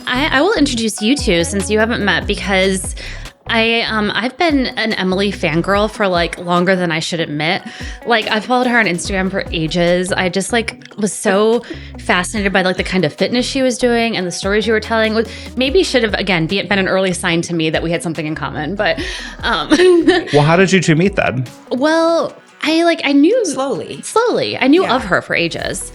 I will introduce you two since you haven't met because I've been an Emily fangirl for like longer than I should admit. Like I've followed her on Instagram for ages. I just like was so fascinated by like the kind of fitness she was doing and the stories you were telling. Maybe should have again been an early sign to me that we had something in common. But well, how did you two meet then? Well, I knew slowly. I knew of her for ages.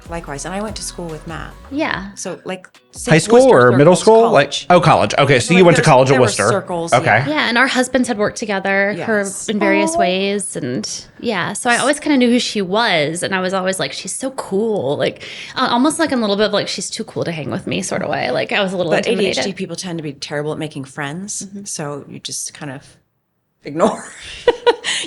Likewise, and I went to school with Matt. Yeah. So like high school Worcester or middle school? College. College. Okay, so you went to college at Wooster. Circles, okay. Yeah, and our husbands had worked together in various ways, and yeah, so I always kind of knew who she was, and I was always like, she's so cool, like almost like a little bit of like she's too cool to hang with me sort of way. Like I was a little But intimidated. ADHD people tend to be terrible at making friends, so you just kind of ignore.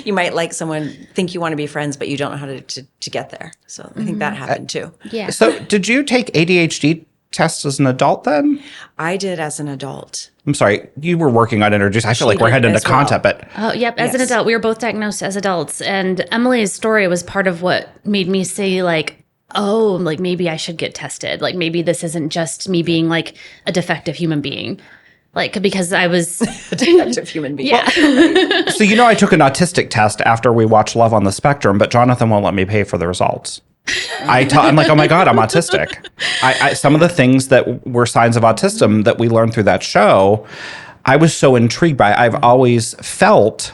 You might like someone, think you want to be friends, but you don't know how to get there. So I think that happened too. Yeah. So did you take ADHD tests as an adult then? I did as an adult. I'm sorry, you were working on introducing. I feel like we're heading into content, but Oh, yep. As an adult, we were both diagnosed as adults, and Emily's story was part of what made me say like, oh, like maybe I should get tested. Like maybe this isn't just me being like a defective human being. Like, because I was a defective human being. Yeah. So, I took an autistic test after we watched Love on the Spectrum, but Jonathan won't let me pay for the results. I'm like, oh my God, I'm autistic. Some of the things that were signs of autism that we learned through that show, I was so intrigued by. I've always felt,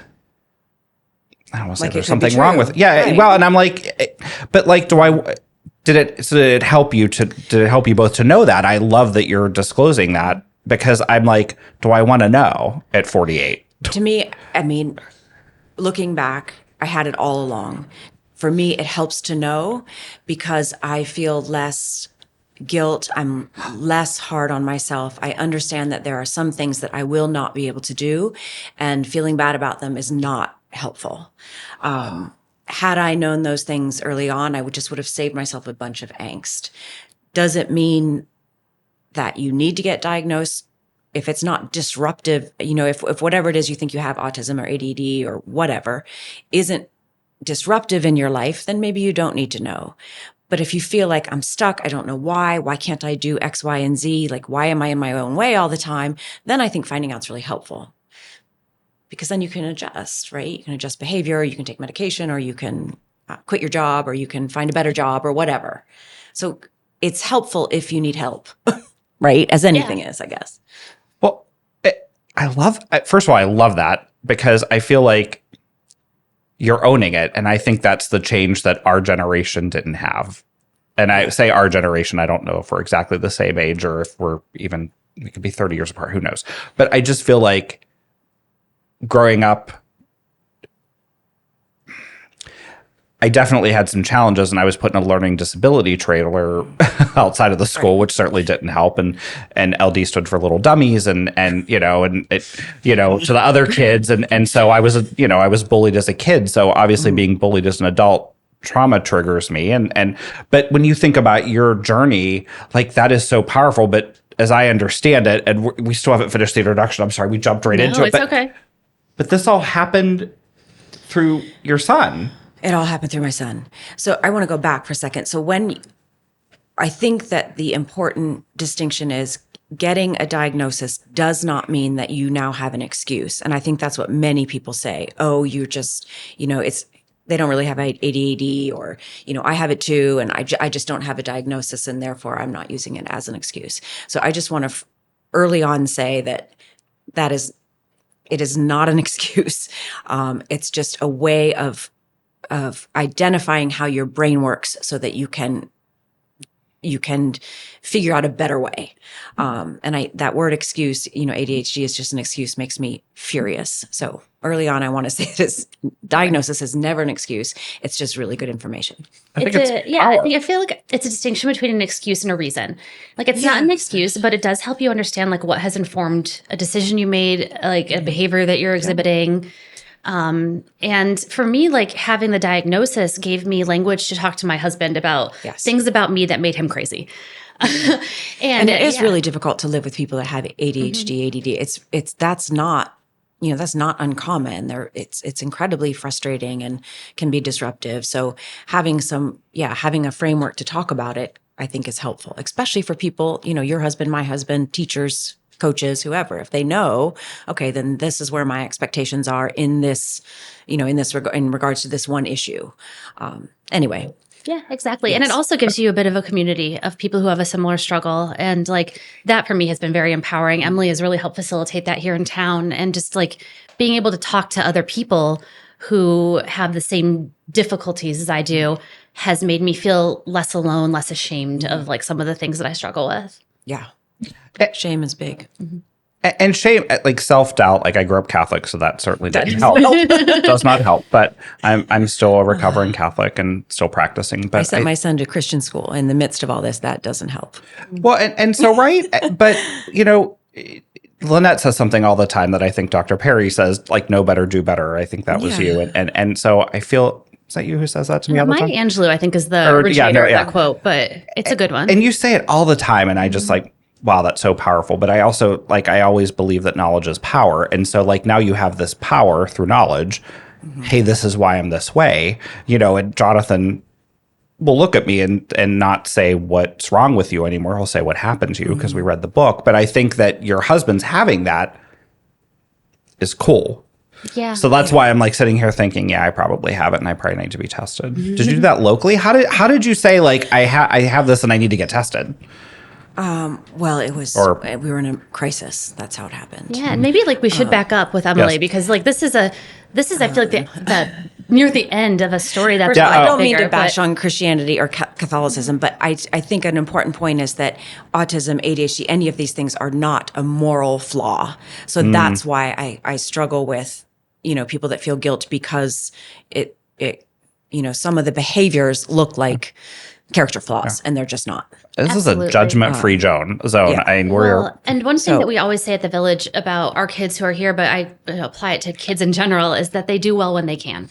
I don't want to say like there's something wrong with it. Yeah, right. Well, and I'm like, but like, did it help you did it help you both to know that? I love that you're disclosing that. Because I'm like, do I want to know at 48? To me, I mean, looking back, I had it all along. For me, it helps to know because I feel less guilt. I'm less hard on myself. I understand that there are some things that I will not be able to do, and feeling bad about them is not helpful. Had I known those things early on, I would have saved myself a bunch of angst. Does it mean that you need to get diagnosed if it's not disruptive, if whatever it is you think you have autism or ADD or whatever isn't disruptive in your life, then maybe you don't need to know. But if you feel like I'm stuck, I don't know why can't I do X, Y, and Z? Like, why am I in my own way all the time? Then I think finding out's really helpful because then you can adjust, right? You can adjust behavior, you can take medication, or you can quit your job, or you can find a better job or whatever. So it's helpful if you need help. Right? As anything is, I guess. Well, first of all, I love that because I feel like you're owning it. And I think that's the change that our generation didn't have. And I say our generation, I don't know if we're exactly the same age or if we could be 30 years apart, who knows? But I just feel like growing up, I definitely had some challenges, and I was put in a learning disability trailer outside of the school, which certainly didn't help. And LD stood for little dummies, and to the other kids, and so I was bullied as a kid. So obviously, being bullied as an adult, trauma triggers me. But when you think about your journey, like that is so powerful. But as I understand it, and we still haven't finished the introduction. I'm sorry, we jumped right into it. It's okay. But this all happened through your son. It all happened through my son. So I want to go back for a second. So I think that the important distinction is getting a diagnosis does not mean that you now have an excuse. And I think that's what many people say. Oh, you're just, they don't really have ADHD, or, I have it too. And I just don't have a diagnosis, and therefore I'm not using it as an excuse. So I just want to early on say that it is not an excuse. It's just a way of identifying how your brain works so that you can figure out a better way. And that word excuse, ADHD is just an excuse, makes me furious. So early on, I want to say this: diagnosis is never an excuse. It's just really good information. I feel like it's a distinction between an excuse and a reason. Like it's not an excuse, but it does help you understand like what has informed a decision you made, like a behavior that you're exhibiting. And for me, like having the diagnosis gave me language to talk to my husband about things about me that made him crazy. and it is really difficult to live with people that have ADHD, ADD. That's not uncommon. It's incredibly frustrating and can be disruptive. So having a framework to talk about it I think is helpful, especially for people, your husband, my husband, teachers, coaches, whoever. If they know, okay, then this is where my expectations are in this, in regards to this one issue. Anyway. Yeah, exactly. Yes. And it also gives you a bit of a community of people who have a similar struggle. And like that for me has been very empowering. Emily has really helped facilitate that here in town. And just like being able to talk to other people who have the same difficulties as I do has made me feel less alone, less ashamed of like some of the things that I struggle with. Yeah. Shame is big. Mm-hmm. And shame, like self-doubt, like I grew up Catholic, so that certainly didn't help. Does not help, but I'm still a recovering Catholic and still practicing. But I sent my son to Christian school. In the midst of all this, that doesn't help. Well, and so, right, but, Lynette says something all the time that I think Dr. Perry says, like, know better, do better. I think that was you. And so I feel, is that you who says that to me all the time? Maya Angelou, I think, is the originator of that quote, but it's a good one. And you say it all the time, and I just like, wow, that's so powerful. But I also, I always believe that knowledge is power. And so, now you have this power through knowledge. Mm-hmm. Hey, this is why I'm this way. And Jonathan will look at me and not say what's wrong with you anymore. He'll say what happened to you because we read the book. But I think that your husband's having that is cool. Yeah. So that's why I'm sitting here thinking, I probably have it and I probably need to be tested. Mm-hmm. Did you do that locally? How did you say I have this and I need to get tested? Well, it was, we were in a crisis. That's how it happened. Yeah. And maybe we should back up with Emily because this is I feel like the near the end of a story that's I don't mean to bash on Christianity or Catholicism, but I think an important point is that autism, ADHD, any of these things are not a moral flaw. So that's why I struggle with, people that feel guilt because it some of the behaviors look like character flaws and they're just not. This is a judgment-free zone. Yeah. And one thing that we always say at the Village about our kids who are here, but I apply it to kids in general, is that they do well when they can.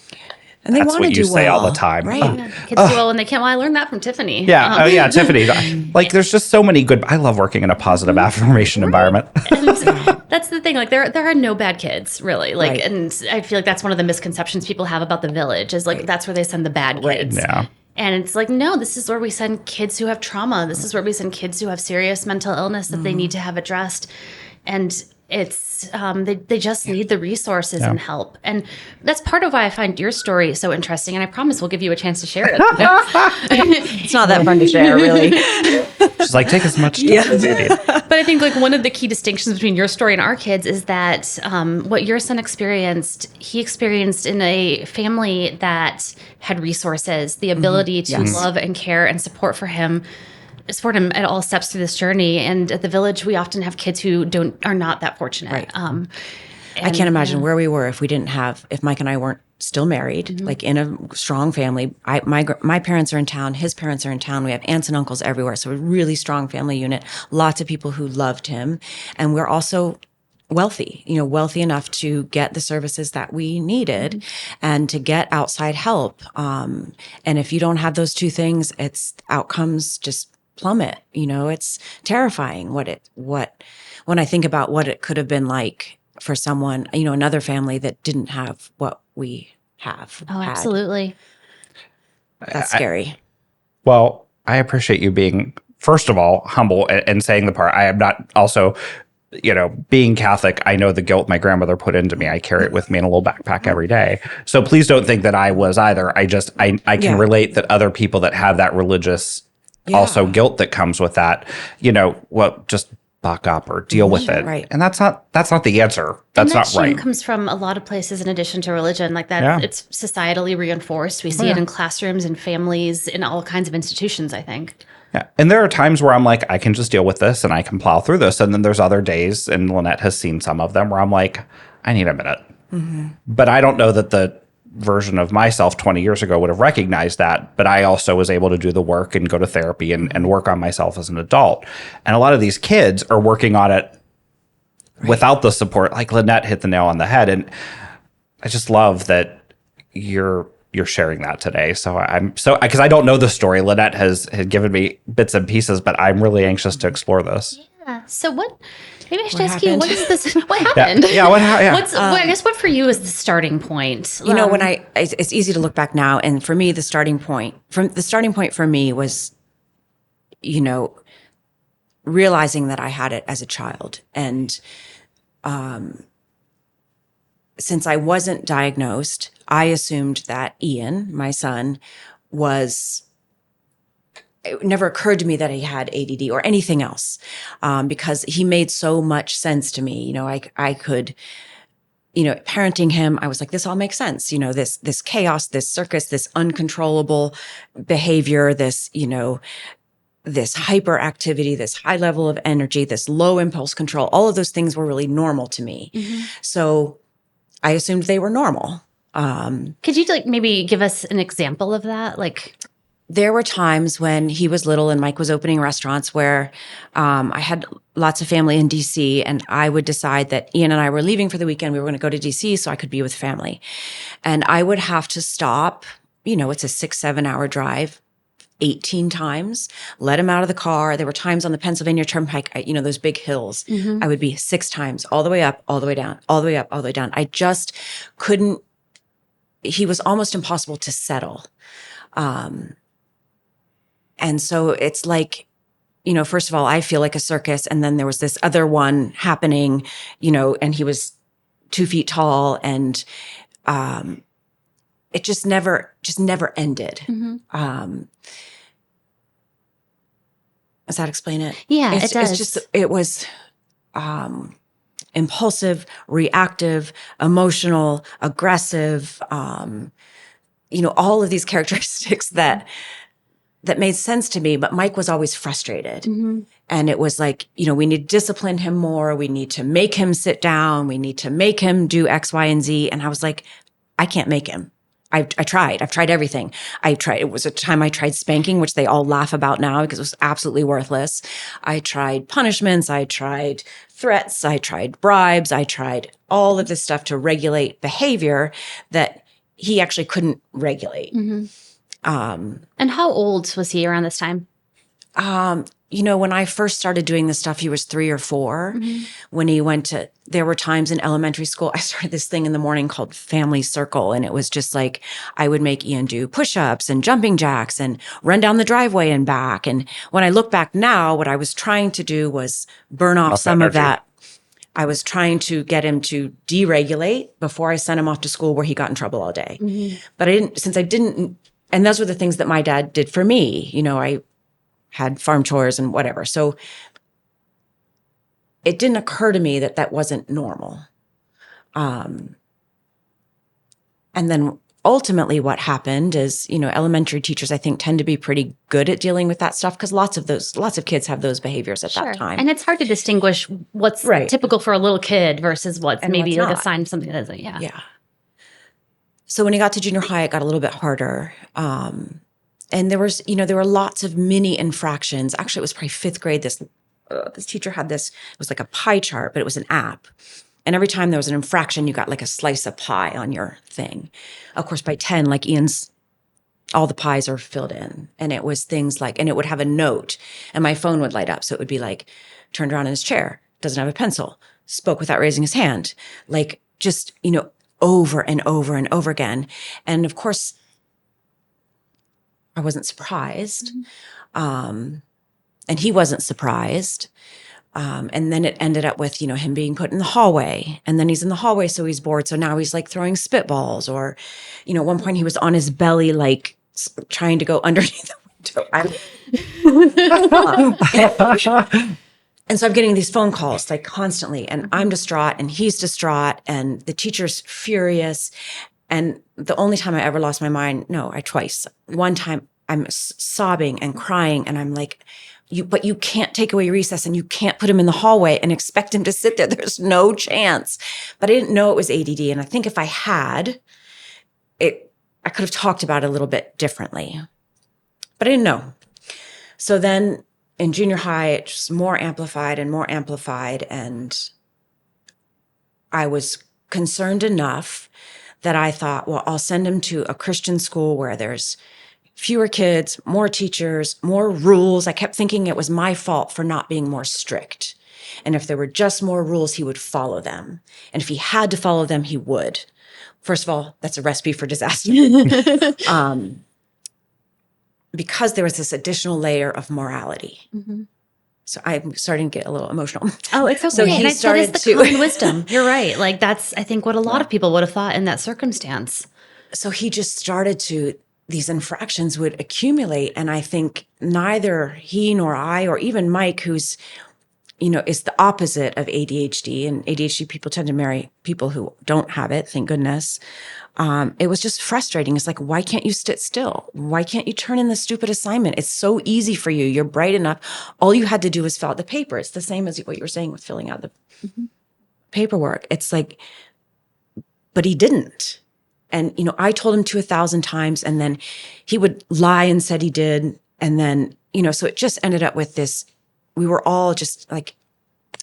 And they want to do well. That's what you say all the time. Right. Yeah. Kids do well when they can. Well, I learned that from Tiffany. Yeah. Tiffany. There's just so many good. I love working in a positive affirmation environment. And that's the thing. There are no bad kids, really. And I feel like that's one of the misconceptions people have about the Village is that's where they send the bad kids. Yeah. And it's no, this is where we send kids who have trauma. This is where we send kids who have serious mental illness that they need to have addressed. And it's they just need the resources and help. And that's part of why I find your story so interesting. And I promise we'll give you a chance to share it. It's not that fun to share, really. She's take as much time as you need. But I think one of the key distinctions between your story and our kids is that what your son experienced, he experienced in a family that had resources, the ability to love and care and support him at all steps through this journey. And at the Village, we often have kids who are not that fortunate. Right. I can't imagine where we were if Mike and I weren't still married, in a strong family. My parents are in town. His parents are in town. We have aunts and uncles everywhere. So a really strong family unit, lots of people who loved him. And we're also wealthy enough to get the services that we needed and to get outside help. And if you don't have those two things, outcomes just plummet. It's terrifying when I think about what it could have been like for someone, another family that didn't have what we have. Oh, absolutely. That's scary. Well, I appreciate you being, first of all, humble and saying the part. I am not also, being Catholic, I know the guilt my grandmother put into me. I carry it with me in a little backpack every day. So please don't think that I was either. I can relate that other people that have that religious also guilt that comes with that, just buck up or deal with it. Right. And that's not the answer. That's not right. Shame comes from a lot of places in addition to religion. It's societally reinforced. We see it in classrooms and families, in all kinds of institutions, I think. Yeah. And there are times where I'm I can just deal with this and I can plow through this. And then there's other days, and Lynette has seen some of them, where I'm I need a minute. Mm-hmm. But I don't know that the version of myself 20 years ago would have recognized that, but I also was able to do the work and go to therapy and work on myself as an adult. And a lot of these kids are working on it without the support. Lynette hit the nail on the head. And I just love that you're sharing that today. So because I don't know the story. Lynette had given me bits and pieces, but I'm really anxious to explore this. Yeah. So maybe I should ask you, what is this? What happened? I guess what for you is the starting point? It's easy to look back now. And for me, the starting point for me was realizing that I had it as a child. And since I wasn't diagnosed, I assumed that Ian, my son, it never occurred to me that he had ADD or anything else, because he made so much sense to me. I could, parenting him, I was like, this all makes sense. This chaos, this circus, this uncontrollable behavior, this hyperactivity, this high level of energy, this low impulse control, all of those things were really normal to me. Mm-hmm. So I assumed they were normal. Could you maybe give us an example of that? There were times when he was little and Mike was opening restaurants where I had lots of family in DC, and I would decide that Ian and I were leaving for the weekend. We were going to go to DC so I could be with family. And I would have to stop, it's a 6-7 hour drive, 18 times, let him out of the car. There were times on the Pennsylvania Turnpike, those big hills. Mm-hmm. I would be 6 times, all the way up, all the way down, all the way up, all the way down. I just couldn't, he was almost impossible to settle. And so it's like, first of all, I feel like a circus. And then there was this other one happening, and he was 2 feet tall, and it just never ended. Mm-hmm. Does that explain it? Yeah, it does. It was impulsive, reactive, emotional, aggressive, all of these characteristics that made sense to me, but Mike was always frustrated. Mm-hmm. And it was like, we need to discipline him more. We need to make him sit down. We need to make him do X, Y, and Z. And I was like, I can't make him. I've tried everything. It was a time I tried spanking, which they all laugh about now because it was absolutely worthless. I tried punishments. I tried threats. I tried bribes. I tried all of this stuff to regulate behavior that he actually couldn't regulate. Mm-hmm. And how old was he around this time? When I first started doing this stuff, he was 3 or 4. Mm-hmm. When there were times in elementary school, I started this thing in the morning called Family Circle. And it was just like, I would make Ian do push-ups and jumping jacks and run down the driveway and back. And when I look back now, what I was trying to do was burn off some of that. I was trying to get him to deregulate before I sent him off to school where he got in trouble all day. Mm-hmm. But I didn't, and those were the things that my dad did for me. I had farm chores and whatever. So it didn't occur to me that that wasn't normal. And then ultimately what happened is, elementary teachers, I think, tend to be pretty good at dealing with that stuff because lots of kids have those behaviors at that time. And it's hard to distinguish what's typical for a little kid versus what's maybe a sign of something that isn't. Yeah. Yeah. So when he got to junior high, it got a little bit harder. And there were lots of mini infractions. Actually, it was probably 5th grade. This teacher had this, it was like a pie chart, but it was an app. And every time there was an infraction, you got like a slice of pie on your thing. Of course, by 10, like all the pies are filled in. And it was things like, and it would have a note and my phone would light up. So it would be like, turned around in his chair, doesn't have a pencil, spoke without raising his hand, like just, over and over and over again. And of course, I wasn't surprised. Mm-hmm. And he wasn't surprised. And then it ended up with, him being put in the hallway. And then he's in the hallway, so he's bored. So now he's like throwing spitballs. Or, at one point he was on his belly, like trying to go underneath the window. And so I'm getting these phone calls like constantly. And I'm distraught and he's distraught. And the teacher's furious. And the only time I ever lost my mind, twice. One time I'm sobbing and crying and I'm like, but you can't take away recess and you can't put him in the hallway and expect him to sit there. There's no chance. But I didn't know it was ADD. And I think if I had, I could have talked about it a little bit differently. But I didn't know. So then in junior high, it just more amplified. And I was concerned enough that I thought, well, I'll send him to a Christian school where there's fewer kids, more teachers, more rules. I kept thinking it was my fault for not being more strict. And if there were just more rules, he would follow them. And if he had to follow them, he would. First of all, that's a recipe for disaster. because there was this additional layer of morality. So I'm starting to get a little emotional. Oh, it's okay. So he and that started is the to- common wisdom. You're right. Like that's, I think, what a lot of people would have thought in that circumstance. So he just started to, these infractions would accumulate. And I think neither he nor I, or even Mike, who's, is the opposite of ADHD, and ADHD people tend to marry people who don't have it, thank goodness. It was just frustrating. It's like, why can't you sit still? Why can't you turn in the stupid assignment? It's so easy for you. You're bright enough. All you had to do was fill out the paper. It's the same as what you were saying with filling out the paperwork. It's like, but he didn't. And, I told him to 1,000 times, and then he would lie and said he did. And then, so it just ended up with this, we were all just like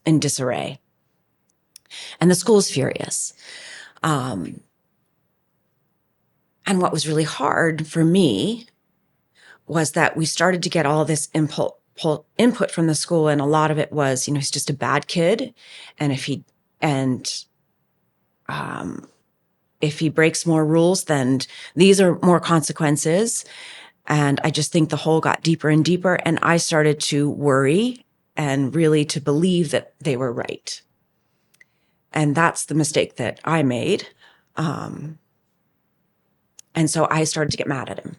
in disarray. And the school's furious. And what was really hard for me was that we started to get all this input from the school. And a lot of it was, he's just a bad kid. And if he breaks more rules, then these are more consequences. And I just think the hole got deeper and deeper. And I started to worry and really to believe that they were right. And that's the mistake that I made. And so I started to get mad at him.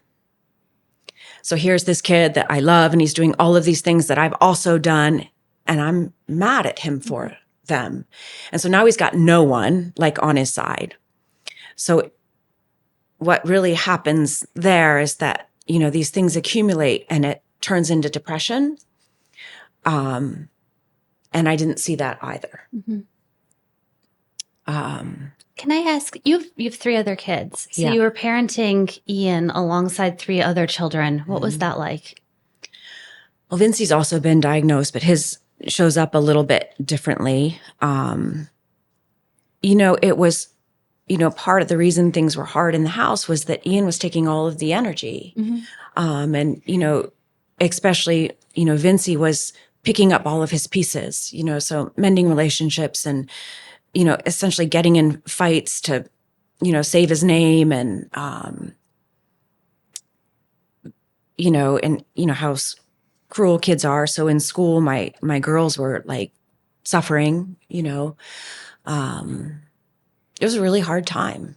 So here's this kid that I love, and he's doing all of these things that I've also done, and I'm mad at him for them. And so now he's got no one like on his side. So what really happens there is that, these things accumulate and it turns into depression. And I didn't see that either. Can I ask, you've 3 other kids. So Yeah. you were parenting Ian alongside 3 other children. What was that like? Well, Vincey's also been diagnosed, but his shows up a little bit differently. It was, part of the reason things were hard in the house was that Ian was taking all of the energy. And, especially, Vincey was picking up all of his pieces, so mending relationships and, essentially getting in fights to, save his name and, how cruel kids are. So in school, my girls were like suffering, it was a really hard time.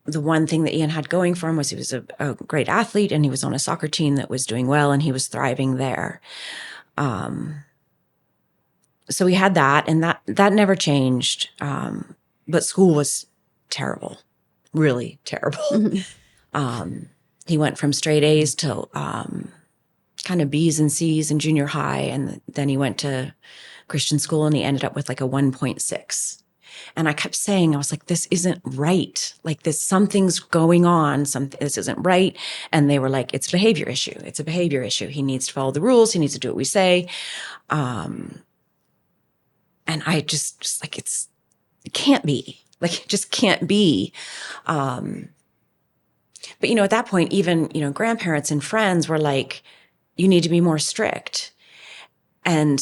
The one thing that Ian had going for him was he was a great athlete, and he was on a soccer team that was doing well, and he was thriving there. So we had that, and that never changed. But school was terrible, really terrible. He went from straight A's to kind of B's and C's in junior high, and then he went to Christian school, and he ended up with like a 1.6. And I kept saying, I was like, this isn't right. Like something's going on. This isn't right. And they were like, it's a behavior issue. It's a behavior issue. He needs to follow the rules. He needs to do what we say. And I just like, it can't be. Like, it just can't be. But, at that point, even, grandparents and friends were like, you need to be more strict. And,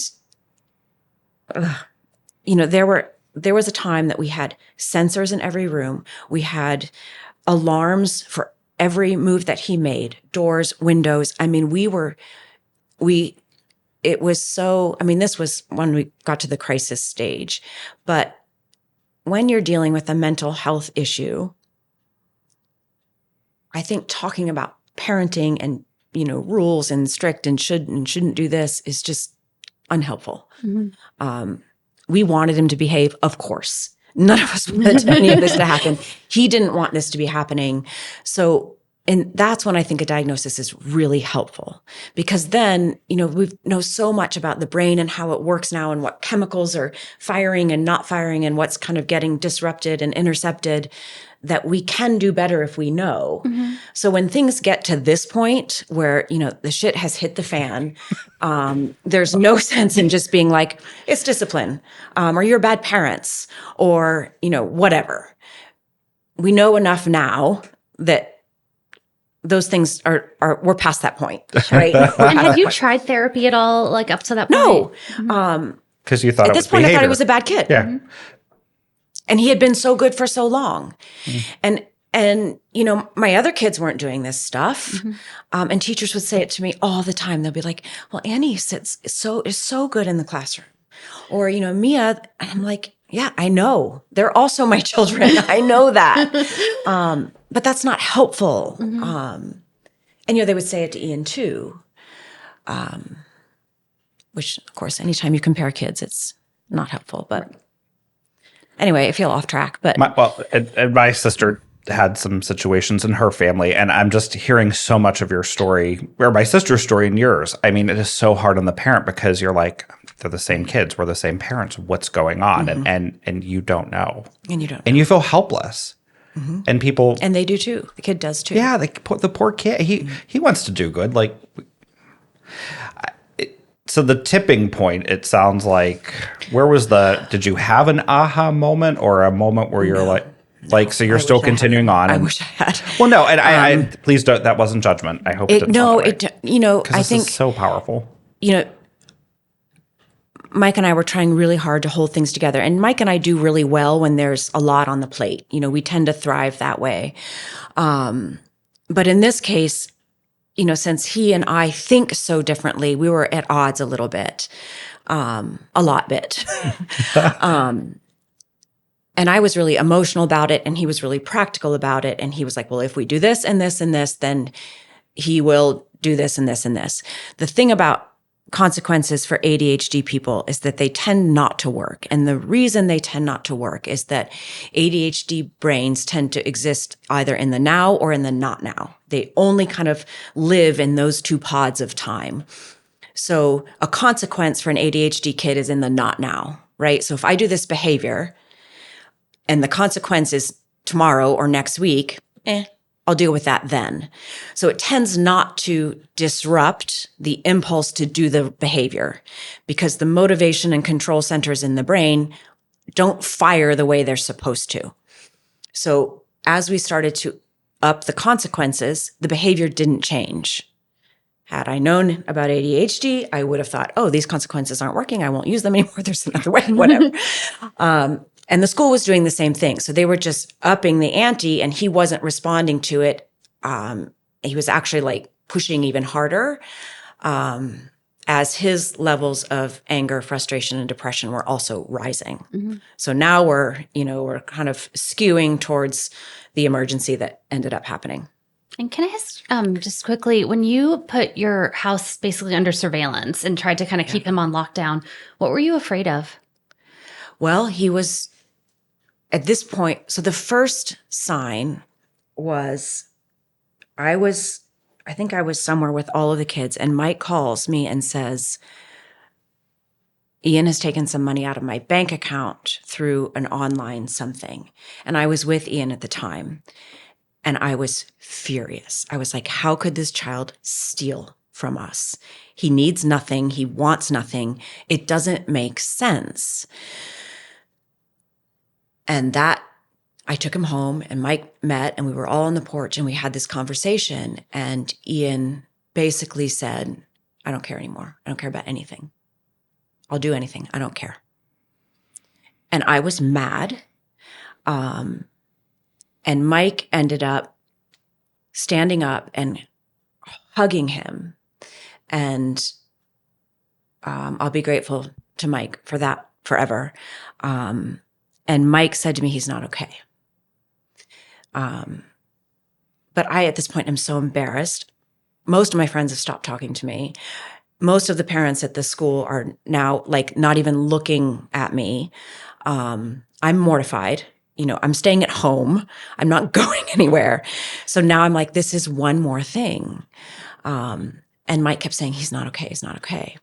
there was a time that we had sensors in every room. We had alarms for every move that he made, doors, windows. I mean, it was so, this was when we got to the crisis stage. But when you're dealing with a mental health issue, I think talking about parenting and, rules and strict and shouldn't do this is just unhelpful. We wanted him to behave, of course. None of us wanted any of this to happen. He didn't want this to be happening. So, and that's when I think a diagnosis is really helpful, because then, we know so much about the brain and how it works now and what chemicals are firing and not firing and what's kind of getting disrupted and intercepted, that we can do better if we know. So when things get to this point where, the shit has hit the fan, there's no sense in just being like, it's discipline, or you're bad parents, or, whatever. We know enough now that those things we're past that point, right? And had you tried therapy at all, like up to that point? No. Because you thought At this point, I thought he was a bad kid. Yeah. And he had been so good for so long. And And, my other kids weren't doing this stuff. And teachers would say it to me all the time. They'll be like, well, Annie is so good in the classroom. Or, Mia, I'm like, yeah, I know. They're also my children. I know that. But that's not helpful. And, they would say it to Ian too. Which, of course, anytime you compare kids, it's not helpful. But anyway, I feel off track. But and my sister had some situations in her family, and I'm just hearing so much of your story, or my sister's story and yours. I mean, it is so hard on the parent because you're like, they're the same kids, we're the same parents. What's going on? And you don't know. And you don't know. And you feel helpless. And people, and they do too. The kid does too. yeah, the poor kid. He wants to do good. Like, so the tipping point, it sounds like, did you have an aha moment or a moment where you're so you're still continuing on? I wish I had. Well, no, and I please don't, that wasn't judgment. I hope it didn't. No, I think is so powerful. Mike and I were trying really hard to hold things together. And Mike and I do really well when there's a lot on the plate. We tend to thrive that way. But in this case, since he and I think so differently, we were at odds a little bit, a lot bit. And I was really emotional about it, and he was really practical about it. And he was like, well, if we do this and this and this, then he will do this and this and this. The thing about consequences for ADHD people is that they tend not to work. And the reason they tend not to work is that ADHD brains tend to exist either in the now or in the not now. They only kind of live in those two pods of time. So a consequence for an ADHD kid is in the not now, right? So if I do this behavior and the consequence is tomorrow or next week, I'll deal with that then. So it tends not to disrupt the impulse to do the behavior because the motivation and control centers in the brain don't fire the way they're supposed to. So as we started to up the consequences, the behavior didn't change. Had I known about ADHD, I would have thought, oh, these consequences aren't working. I won't use them anymore. There's another way, whatever. And the school was doing the same thing. So they were just upping the ante, and he wasn't responding to it. He was actually pushing even harder as his levels of anger, frustration, and depression were also rising. So now we're kind of skewing towards the emergency that ended up happening. And can I ask just quickly, when you put your house basically under surveillance and tried to kind of keep him on lockdown, what were you afraid of? Well, he was at this point. So the first sign was I think I was somewhere with all of the kids, and Mike calls me and says, Ian has taken some money out of my bank account through an online something. And I was with Ian at the time, and I was furious. I was like, how could this child steal from us? He needs nothing. He wants nothing. It doesn't make sense. And that, I took him home, and Mike met, and we were all on the porch, and we had this conversation. And Ian basically said, I don't care anymore. I don't care about anything. I'll do anything. I don't care. And I was mad. And Mike ended up standing up and hugging him. And I'll be grateful to Mike for that forever. And Mike said to me, he's not okay. But I, at this point, am so embarrassed. Most of my friends have stopped talking to me. Most of the parents at the school are now not even looking at me. I'm mortified. I'm staying at home. I'm not going anywhere. So now I'm like, this is one more thing. And Mike kept saying, he's not okay. He's not okay.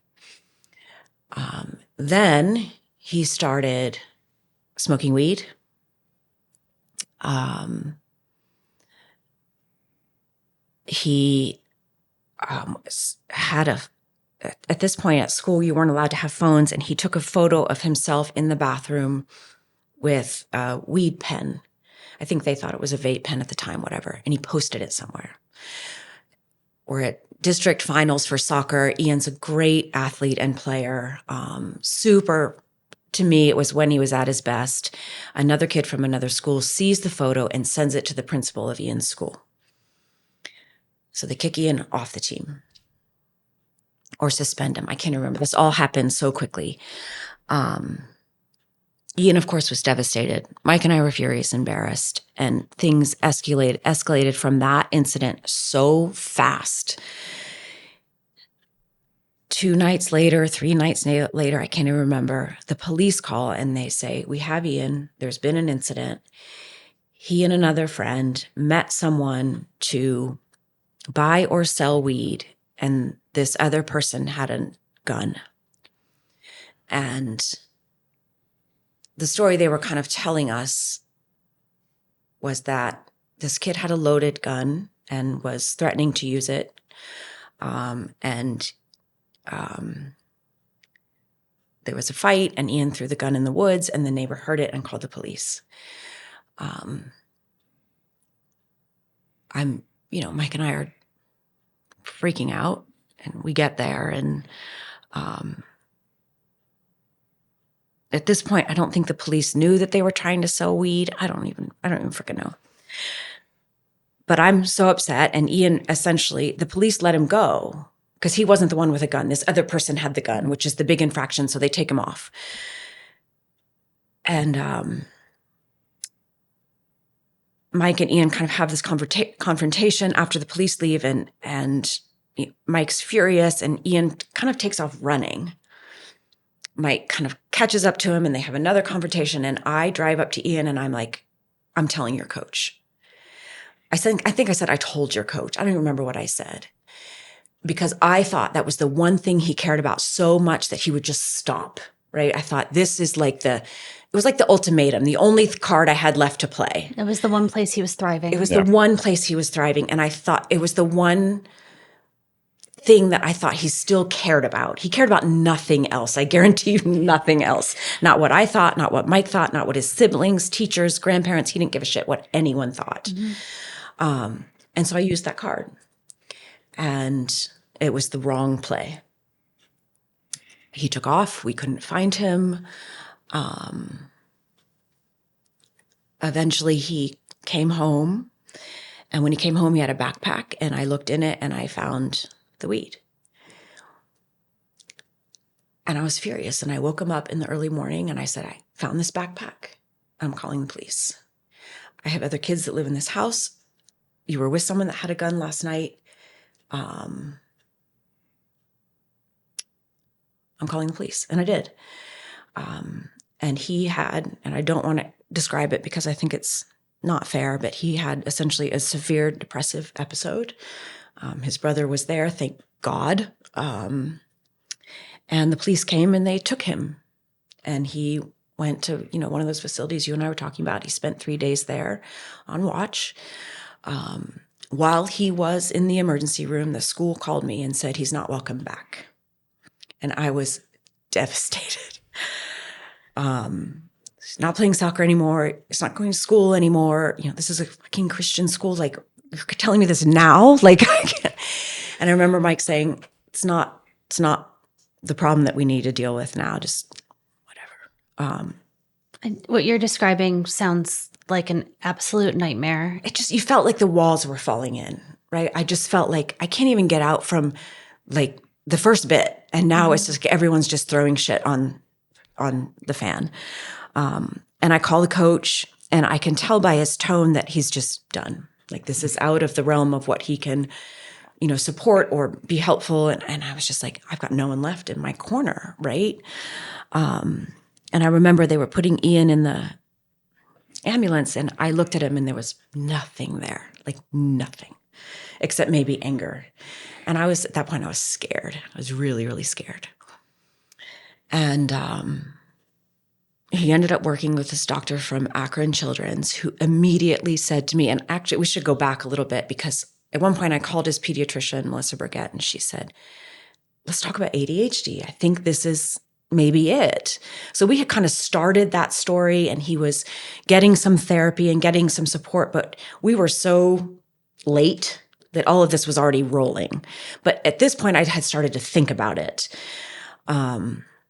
Then he started smoking weed. He had at this point at school, you weren't allowed to have phones, and he took a photo of himself in the bathroom with a weed pen. I think they thought it was a vape pen at the time, whatever, and he posted it somewhere. We're at district finals for soccer. Ian's a great athlete and player, super to me, it was when he was at his best. Another kid from another school sees the photo and sends it to the principal of Ian's school. So they kick Ian off the team or suspend him. I can't remember. This all happened so quickly. Ian, of course, was devastated. Mike and I were furious, embarrassed, and things escalated from that incident so fast. 2 nights later, 3 nights later, I can't even remember, the police call and they say, we have Ian. There's been an incident. He and another friend met someone to buy or sell weed, and this other person had a gun. And the story they were kind of telling us was that this kid had a loaded gun and was threatening to use it. There was a fight, and Ian threw the gun in the woods, and the neighbor heard it and called the police. Mike and I are freaking out, and we get there, and at this point, I don't think the police knew that they were trying to sell weed. I don't even freaking know. But I'm so upset, and Ian, essentially, the police let him go because he wasn't the one with a gun. This other person had the gun, which is the big infraction, so they take him off. And Mike and Ian kind of have this confrontation after the police leave, and Mike's furious, and Ian kind of takes off running. Mike kind of catches up to him, and they have another confrontation, and I drive up to Ian, and I'm like, I'm telling your coach. I think I said, I told your coach. I don't even remember what I said, because I thought that was the one thing he cared about so much that he would just stop, right? I thought this is it was like the ultimatum, the only card I had left to play. It was the one place he was thriving. It was the one place he was thriving. And I thought it was the one thing that I thought he still cared about. He cared about nothing else. I guarantee you nothing else. Not what I thought, not what Mike thought, not what his siblings, teachers, grandparents, he didn't give a shit what anyone thought. Mm-hmm. And so I used that card. And it was the wrong play. He took off. We couldn't find him. Eventually he came home. And when he came home, he had a backpack. And I looked in it and I found the weed. And I was furious. And I woke him up in the early morning and I said, I found this backpack. I'm calling the police. I have other kids that live in this house. You were with someone that had a gun last night. I'm calling the police. And I did. And he had, and I don't want to describe it because I think it's not fair, but he had essentially a severe depressive episode. His brother was there, thank God. And the police came and they took him. And he went to, one of those facilities you and I were talking about. He spent 3 days there on watch. While he was in the emergency room, the school called me and said he's not welcome back. And I was devastated. He's not playing soccer anymore. He's not going to school anymore. This is a fucking Christian school. Like, you're telling me this now? Like, I can't. And I remember Mike saying, it's not the problem that we need to deal with now. Just whatever. And what you're describing sounds like an absolute nightmare. You felt like the walls were falling in, right? I just felt like I can't even get out from like the first bit. And now it's just everyone's just throwing shit on the fan. And I call the coach and I can tell by his tone that he's just done. Like, this is out of the realm of what he can, support or be helpful. And I was just like, I've got no one left in my corner, right? And I remember they were putting Ian in the ambulance and I looked at him and there was nothing there, like nothing, except maybe anger. And at that point, I was scared. I was really, really scared. And he ended up working with this doctor from Akron Children's who immediately said to me, and actually we should go back a little bit because at one point I called his pediatrician, Melissa Burgett, and she said, let's talk about ADHD. I think this is maybe it. So we had kind of started that story and he was getting some therapy and getting some support, but we were so late that all of this was already rolling. But at this point I had started to think about it.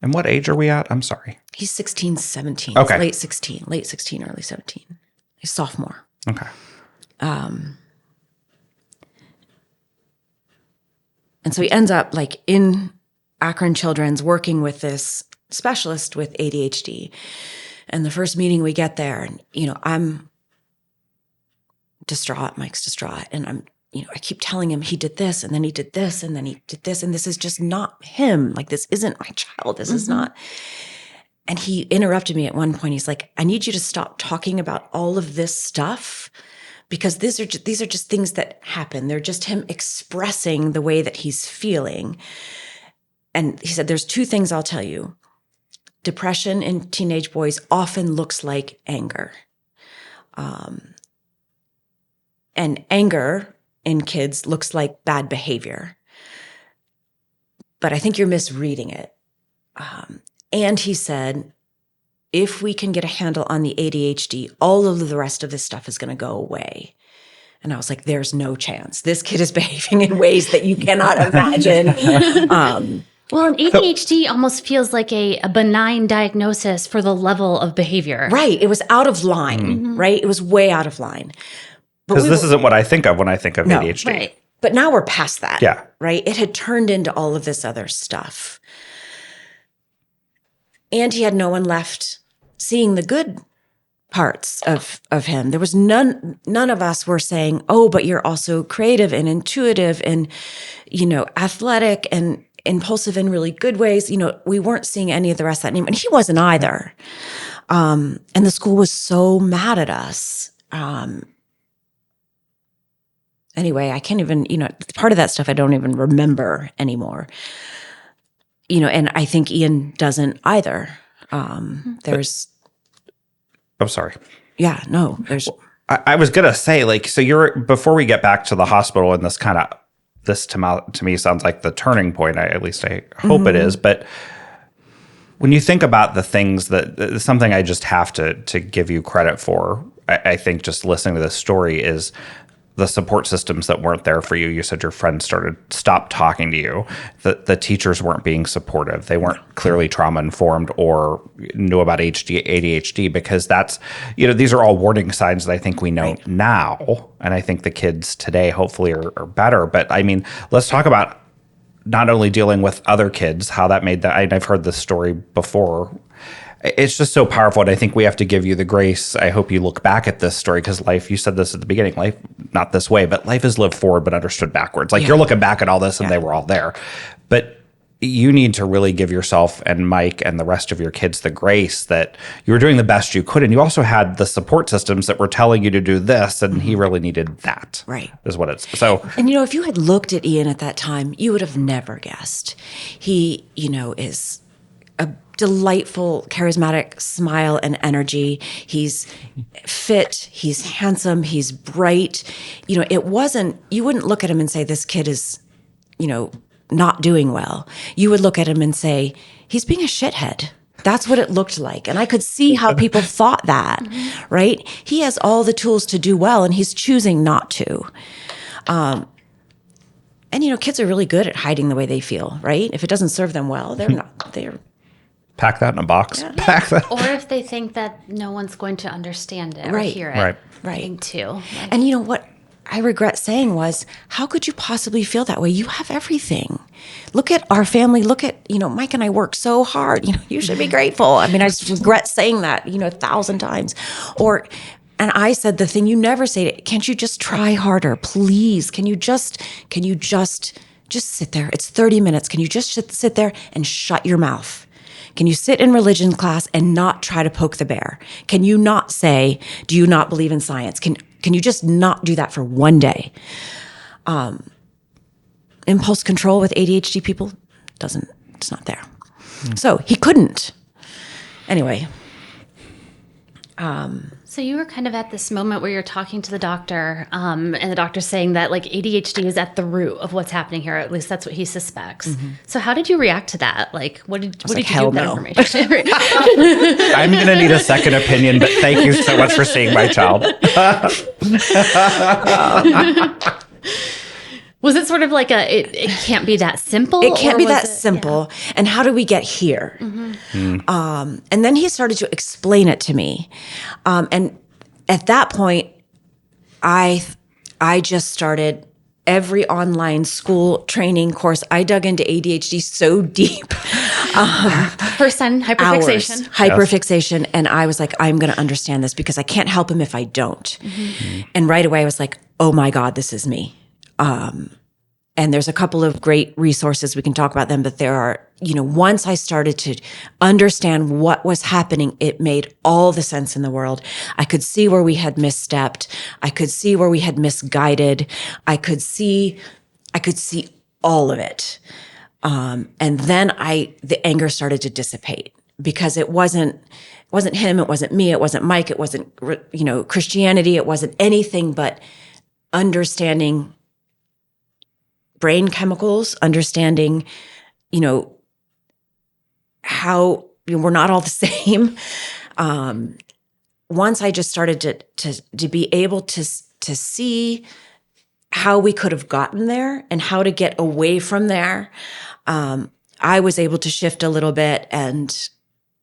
And what age are we at? I'm sorry. He's 16, 17. Okay. Late 16, early 17. He's sophomore. Okay. And so he ends up like in Akron Children's working with this specialist with ADHD. And the first meeting we get there, and, I'm distraught. Mike's distraught. And I keep telling him he did this and then he did this and then he did this. And this is just not him. Like, this isn't my child. This is not. And he interrupted me at one point. He's like, I need you to stop talking about all of this stuff because these are just things that happen. They're just him expressing the way that he's feeling. And he said, there's two things I'll tell you. Depression in teenage boys often looks like anger. And anger in kids looks like bad behavior. But I think you're misreading it. And he said, if we can get a handle on the ADHD, all of the rest of this stuff is going to go away. And I was like, there's no chance. This kid is behaving in ways that you cannot imagine. Well, an ADHD almost feels like a benign diagnosis for the level of behavior. Right. It was out of line, right? It was way out of line. Because this isn't what I think of when I think of ADHD. Right. But now we're past that. Yeah. Right? It had turned into all of this other stuff. And he had no one left seeing the good parts of him. There was none of us were saying, oh, but you're also creative and intuitive and, athletic and impulsive in really good ways. We weren't seeing any of the rest of that name. And he wasn't either. And the school was so mad at us. Anyway, I can't even, part of that stuff I don't even remember anymore. And I think Ian doesn't either. I'm sorry. Yeah, no, there's. I was going to say, so before we get back to the hospital and this to me sounds like the turning point. At least I hope it is. But when you think about the things that something I just have to give you credit for, I think just listening to this story is the support systems that weren't there for you. You said your friends stopped talking to you. The teachers weren't being supportive. They weren't clearly trauma informed or knew about ADHD because that's, these are all warning signs that I think we know now. And I think the kids today hopefully are better. But I mean, let's talk about not only dealing with other kids, how that made that. I've heard this story before. It's just so powerful, and I think we have to give you the grace. I hope you look back at this story because life, you said this at the beginning, life, not this way, but life is lived forward but understood backwards. You're looking back at all this and they were all there. But you need to really give yourself and Mike and the rest of your kids the grace that you were doing the best you could. And you also had the support systems that were telling you to do this, and he really needed that. Right. Is what it's. So. And, if you had looked at Ian at that time, you would have never guessed. He, is a delightful, charismatic smile and energy. He's fit. He's handsome. He's bright. It wasn't, you wouldn't look at him and say, this kid is, not doing well. You would look at him and say, he's being a shithead. That's what it looked like. And I could see how people thought that, right? He has all the tools to do well and he's choosing not to. And, kids are really good at hiding the way they feel, right? If it doesn't serve them well, they're Pack that in a box. Yeah. Pack that. Or if they think that no one's going to understand it or Right. hear it. Right. Too. And what I regret saying was, how could you possibly feel that way? You have everything. Look at our family. Look at, Mike and I work so hard. You should be grateful. I mean, I just regret saying that, 1,000 times. And I said the thing you never say, can't you just try harder? Please. Can you just sit there? It's 30 minutes. Can you just sit there and shut your mouth? Can you sit in religion class and not try to poke the bear? Can you not say, do you not believe in science? Can you just not do that for one day? Impulse control with ADHD people it's not there. So he couldn't. Anyway. So you were kind of at this moment where you're talking to the doctor, and the doctor's saying that ADHD is at the root of what's happening here. At least that's what he suspects. Mm-hmm. So how did you react to that? What did you do with that information? I'm going to need a second opinion, but thank you so much for seeing my child. Was it sort of like it can't be that simple? It can't or be was that simple. And how do we get here? And then he started to explain it to me. And at that point, I just started every online school training course. I dug into ADHD so deep. First time hyperfixation. Hyperfixation. And I was like, I'm going to understand this because I can't help him if I don't. And right away I was like, oh my God, this is me. And there's a couple of great resources. We can talk about them, but there are, once I started to understand what was happening, it made all the sense in the world. I could see where we had misstepped. I could see where we had misguided. I could see all of it. And then the anger started to dissipate because it wasn't him. It wasn't me. It wasn't Mike. It wasn't, Christianity. It wasn't anything but understanding brain chemicals, understanding, how we're not all the same. Once I just started to be able to see how we could have gotten there and how to get away from there, I was able to shift a little bit, and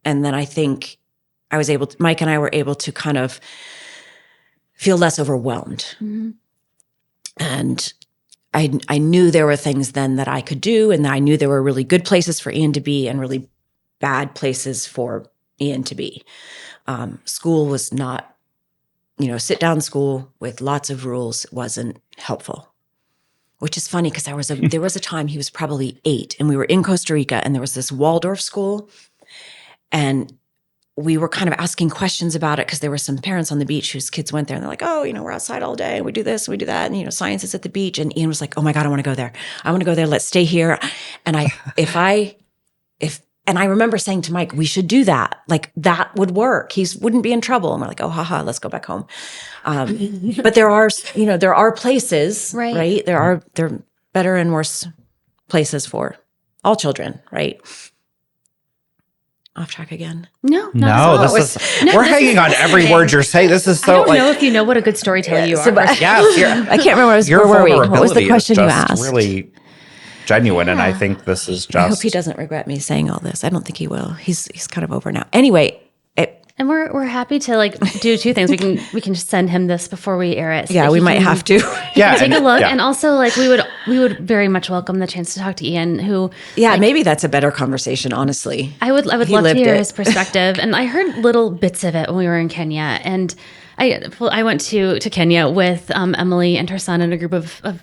then I think Mike and I were able to kind of feel less overwhelmed. And I knew there were things then that I could do, and I knew there were really good places for Ian to be and really bad places for Ian to be. School was not, sit down school with lots of rules wasn't helpful, which is funny because there was a time he was probably 8 and we were in Costa Rica and there was this Waldorf school, and we were kind of asking questions about it because there were some parents on the beach whose kids went there and they're like, oh, we're outside all day and we do this and we do that. And, science is at the beach. And Ian was like, oh my God, I want to go there. I want to go there. Let's stay here. And and I remember saying to Mike, we should do that. Like that would work. He wouldn't be in trouble. And we're like, oh, haha, let's go back home. But there are places, right? There are better and worse places for all children, right? Off track again. No, we're hanging on every word you're saying. This is so. I don't know if you know what a good storyteller you are. Yes, I can't remember where were we? What was the question you asked? Really genuine, and I think this is just. I hope he doesn't regret me saying all this. I don't think he will. He's kind of over now. Anyway. And we're happy to do two things. We can just send him this before we air it. So we might have to. Take a look, and also we would very much welcome the chance to talk to Ian. Who maybe that's a better conversation. Honestly, I would love to hear his perspective. And I heard little bits of it when we were in Kenya, and I went to Kenya with Emily and her son and a group of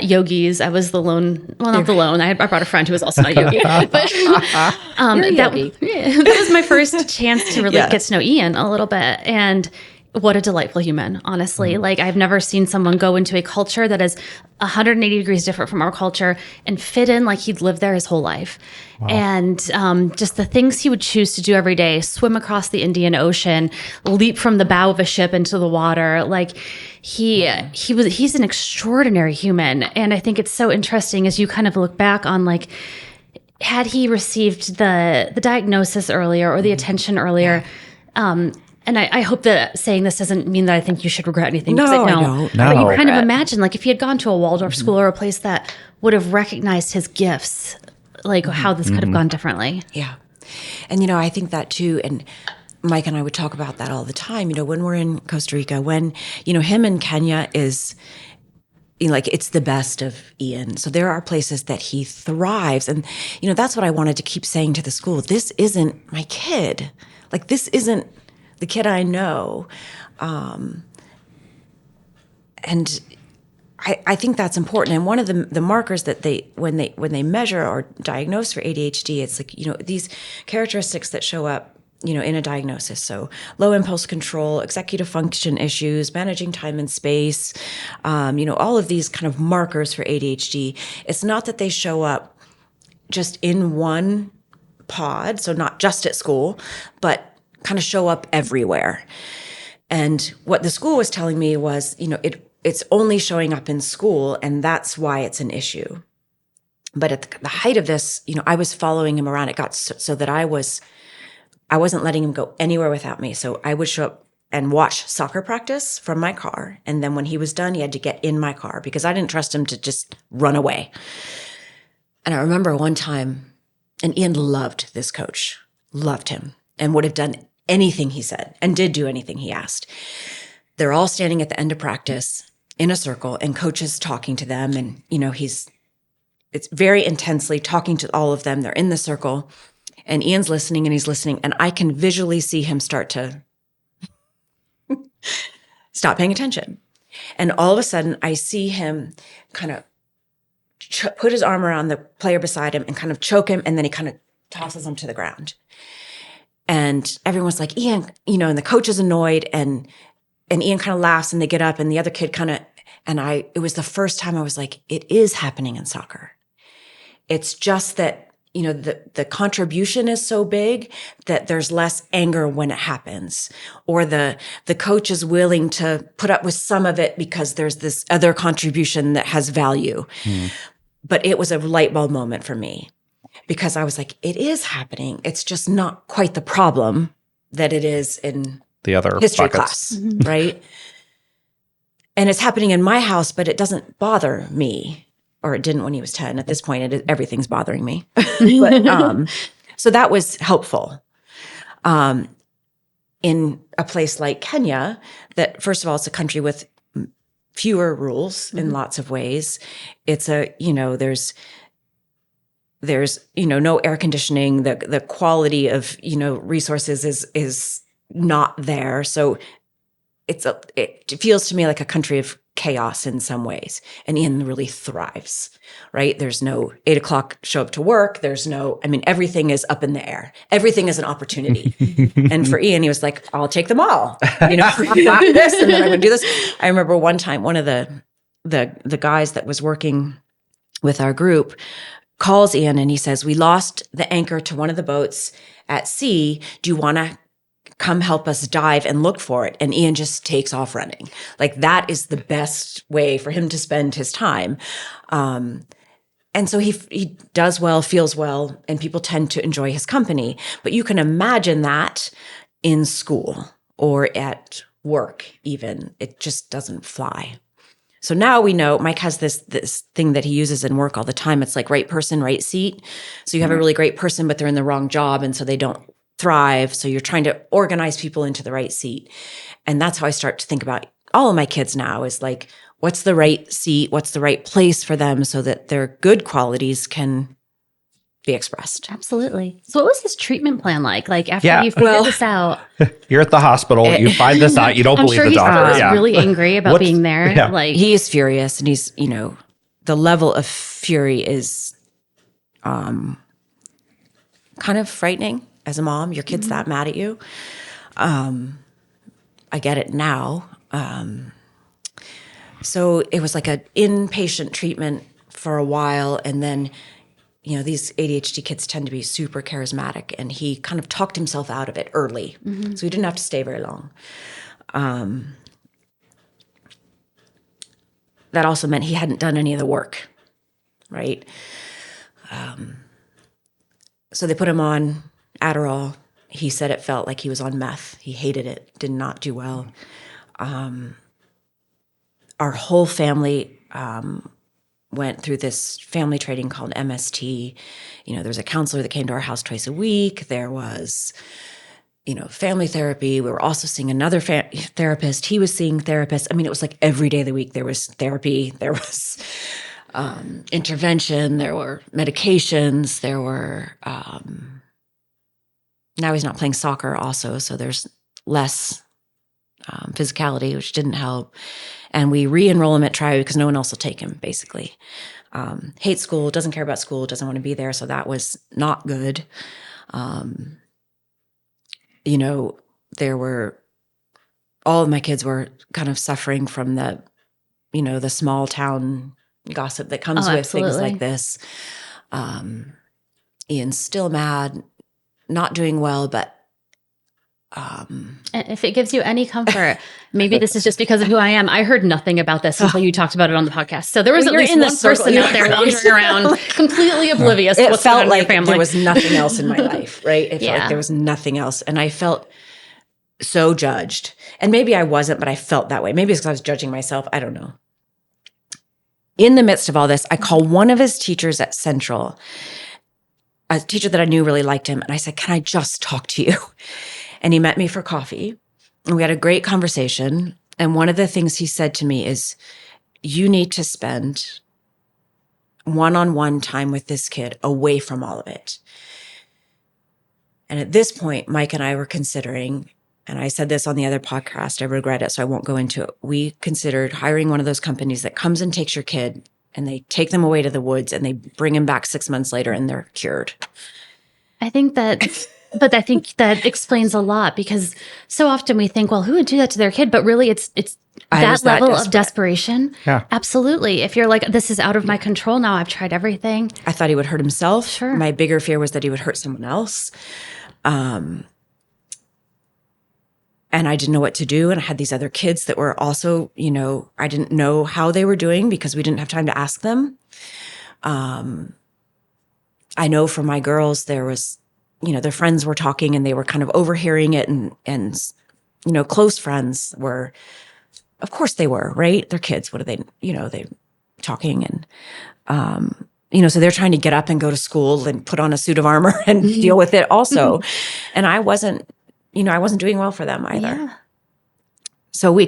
yogis. I was the lone, not the lone. I brought a friend who was also not a yogi. But that was my first chance to really get to know Ian a little bit. And what a delightful human, honestly. I've never seen someone go into a culture that is 180 degrees different from our culture and fit in like he'd lived there his whole life. Wow. And just the things he would choose to do every day, swim across the Indian Ocean, leap from the bow of a ship into the water. He's an extraordinary human. And I think it's so interesting as you kind of look back on had he received the diagnosis earlier or the attention earlier, and I hope that saying this doesn't mean that I think you should regret anything. No, I don't. But you kind of imagine, if he had gone to a Waldorf school or a place that would have recognized his gifts, how this could have gone differently. Yeah. And, I think that too, and Mike and I would talk about that all the time, when we're in Costa Rica, when, him in Kenya is, it's the best of Ian. So there are places that he thrives. And, that's what I wanted to keep saying to the school. This isn't my kid. This isn't the kid I know. And I think that's important. And one of the markers that when they measure or diagnose for ADHD, it's these characteristics that show up, in a diagnosis. So low impulse control, executive function issues, managing time and space, all of these kind of markers for ADHD. It's not that they show up just in one pod, so not just at school, but kind of show up everywhere. And what the school was telling me was, it's only showing up in school, and that's why it's an issue. But at the height of this, I was following him around. It got so that I wasn't letting him go anywhere without me. So I would show up and watch soccer practice from my car. And then when he was done, he had to get in my car because I didn't trust him to just run away. And I remember one time, and Ian loved this coach, loved him, and would have done anything he said and did do anything he asked. They're all standing at the end of practice in a circle, and coach is talking to them. And, it's very intensely talking to all of them. They're in the circle, and Ian's listening and he's listening. And I can visually see him start to stop paying attention. And all of a sudden I see him kind of put his arm around the player beside him and kind of choke him. And then he kind of tosses him to the ground. And everyone's like, Ian, and the coach is annoyed, and Ian kind of laughs, and they get up, and the other kid it was the first time I was like, it is happening in soccer. It's just that, the contribution is so big that there's less anger when it happens, or the coach is willing to put up with some of it because there's this other contribution that has value. But it was a light bulb moment for me, because I was like, it is happening. It's just not quite the problem that it is in the other history buckets. class, right? And it's happening in my house, but it doesn't bother me, or it didn't when he was 10. At this point, everything's bothering me. But, so that was helpful. In a place like Kenya, that first of all, it's a country with fewer rules in lots of ways. It's there's no air conditioning. The quality of resources is not there. So it feels to me like a country of chaos in some ways. And Ian really thrives, right? There's no 8 o'clock show up to work. Everything is up in the air. Everything is an opportunity. And for Ian, he was like, I'll take them all. I got this, and then I'm going to do this. I remember one time, one of the guys that was working with our group calls Ian, and he says, we lost the anchor to one of the boats at sea. Do you want to come help us dive and look for it? And Ian just takes off running. Like, that is the best way for him to spend his time. And so he does well, feels well, and people tend to enjoy his company. But you can imagine that in school or at work even. It just doesn't fly. So now we know Mike has this thing that he uses in work all the time. It's like right person, right seat. So you have a really great person, but they're in the wrong job, and so they don't thrive. So you're trying to organize people into the right seat. And that's how I start to think about all of my kids now, is like, what's the right seat? What's the right place for them so that their good qualities can be expressed? Absolutely. So what was his treatment plan like? Like, after Yeah. you figured this out? You're at the hospital. You find this out. You don't I'm believe sure the he's doctor. probably really angry about being there. Yeah. Like, He is furious, and he's, the level of fury is kind of frightening as a mom. Your kid's that mad at you. I get it now. So it was like an inpatient treatment for a while, and then these ADHD kids tend to be super charismatic, and he kind of talked himself out of it early. So he didn't have to stay very long. That also meant he hadn't done any of the work, right? So they put him on Adderall. He said it felt like he was on meth. He hated it, did not do well. Our whole family went through this family training called MST. There was a counselor that came to our house twice a week. There was, family therapy. We were also seeing another therapist. He was seeing therapists. It was like every day of the week there was therapy. There was intervention. There were medications. There were, now he's not playing soccer also, so there's less physicality, which didn't help. And we re-enroll him at Tri because no one else will take him, basically. Hates school, doesn't care about school, doesn't want to be there, so that was not good. There were, all of my kids were kind of suffering from the small town gossip that comes with things like this. Ian's still mad, not doing well, but and if it gives you any comfort, maybe this is just because of who I am. I heard nothing about this until you talked about it on the podcast. So there was at least one person out there wandering around completely oblivious to what's going on in your family. There was nothing else in my life, right? It felt like there was nothing else. And I felt so judged. And maybe I wasn't, but I felt that way. Maybe it's because I was judging myself. I don't know. In the midst of all this, I call one of his teachers at Central, a teacher that I knew really liked him. And I said, can I just talk to you? And he met me for coffee. And we had a great conversation. And one of the things he said to me is, you need to spend one-on-one time with this kid away from all of it. And at this point, Mike and I were considering, and I said this on the other podcast, I regret it, so I won't go into it. We considered hiring one of those companies that comes and takes your kid and they take them away to the woods and they bring him back 6 months later and they're cured. I think that, but I think that explains a lot, because so often we think, well, who would do that to their kid? But really it's that level of desperation. Yeah. Absolutely. If you're like, this is out of my control now, I've tried everything. I thought he would hurt himself. Sure. My bigger fear was that he would hurt someone else. And I didn't know what to do. And I had these other kids that were also, I didn't know how they were doing because we didn't have time to ask them. I know for my girls, there was, their friends were talking and they were kind of overhearing it, and close friends were, of course they were, right? They're kids. What are they, they talking and, so they're trying to get up and go to school and put on a suit of armor and deal with it also. And I wasn't doing well for them either. Yeah. So we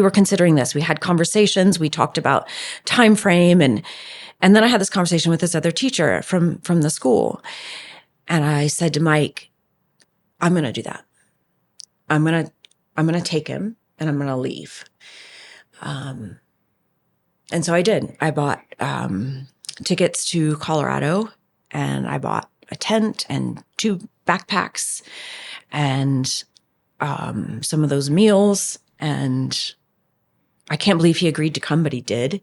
were considering this. We had conversations. We talked about time frame, and then I had this conversation with this other teacher from the school. And I said to Mike, I'm going to do that. I'm going to take him and I'm going to leave. And so I did. I bought tickets to Colorado, and I bought a tent and 2 backpacks and some of those meals. And I can't believe he agreed to come, but he did.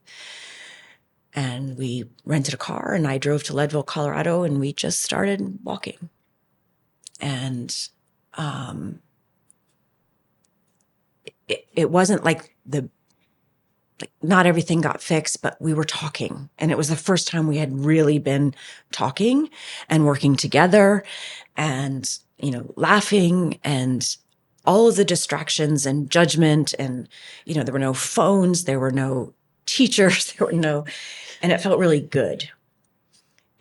And we rented a car and I drove to Leadville, Colorado, and we just started walking. And it wasn't like not everything got fixed, but we were talking. And it was the first time we had really been talking and working together and, laughing, and all of the distractions and judgment. And, there were no phones, there were no teachers, and it felt really good.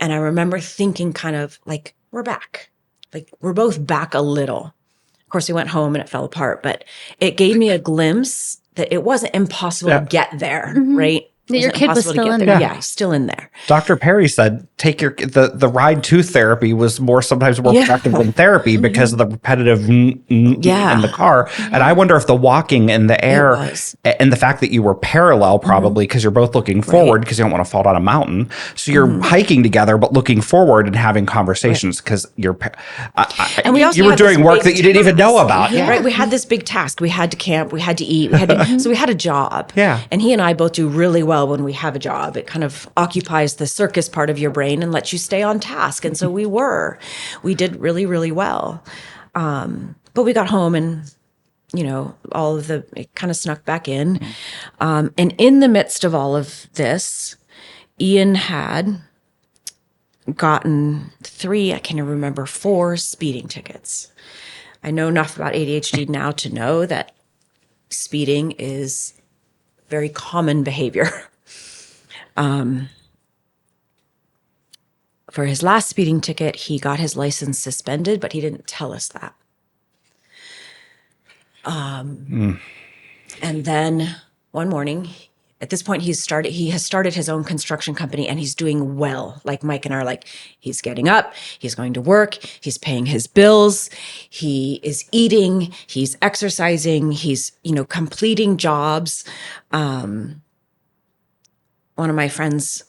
And I remember thinking kind of like, we're back. Like, we're both back a little. Of course, we went home and it fell apart, but it gave me a glimpse that it wasn't impossible to get there, right? Your kid was still in there. Yeah, still in there. Dr. Perry said, the ride to therapy was sometimes more productive than therapy because of the repetitive in the car. And I wonder if the walking in the air and the fact that you were parallel probably because you're both looking forward because you don't want to fall down a mountain. So you're hiking together, but looking forward and having conversations because you were doing work that you didn't even know about. Yeah. Right. We had this big task. We had to camp. We had to eat. So we had a job. Yeah. And he and I both do really well when we have a job. It kind of occupies the circus part of your brain and lets you stay on task. And so we did really, really well. But we got home and, it kind of snuck back in. And in the midst of all of this, Ian had gotten 4 speeding tickets. I know enough about ADHD now to know that speeding is very common behavior. For his last speeding ticket, he got his license suspended, but he didn't tell us that. And then one morning, at this point, he has started his own construction company and he's doing well. Like Mike and I are like, he's getting up, he's going to work, he's paying his bills, he is eating, he's exercising, he's, completing jobs. One of my friends,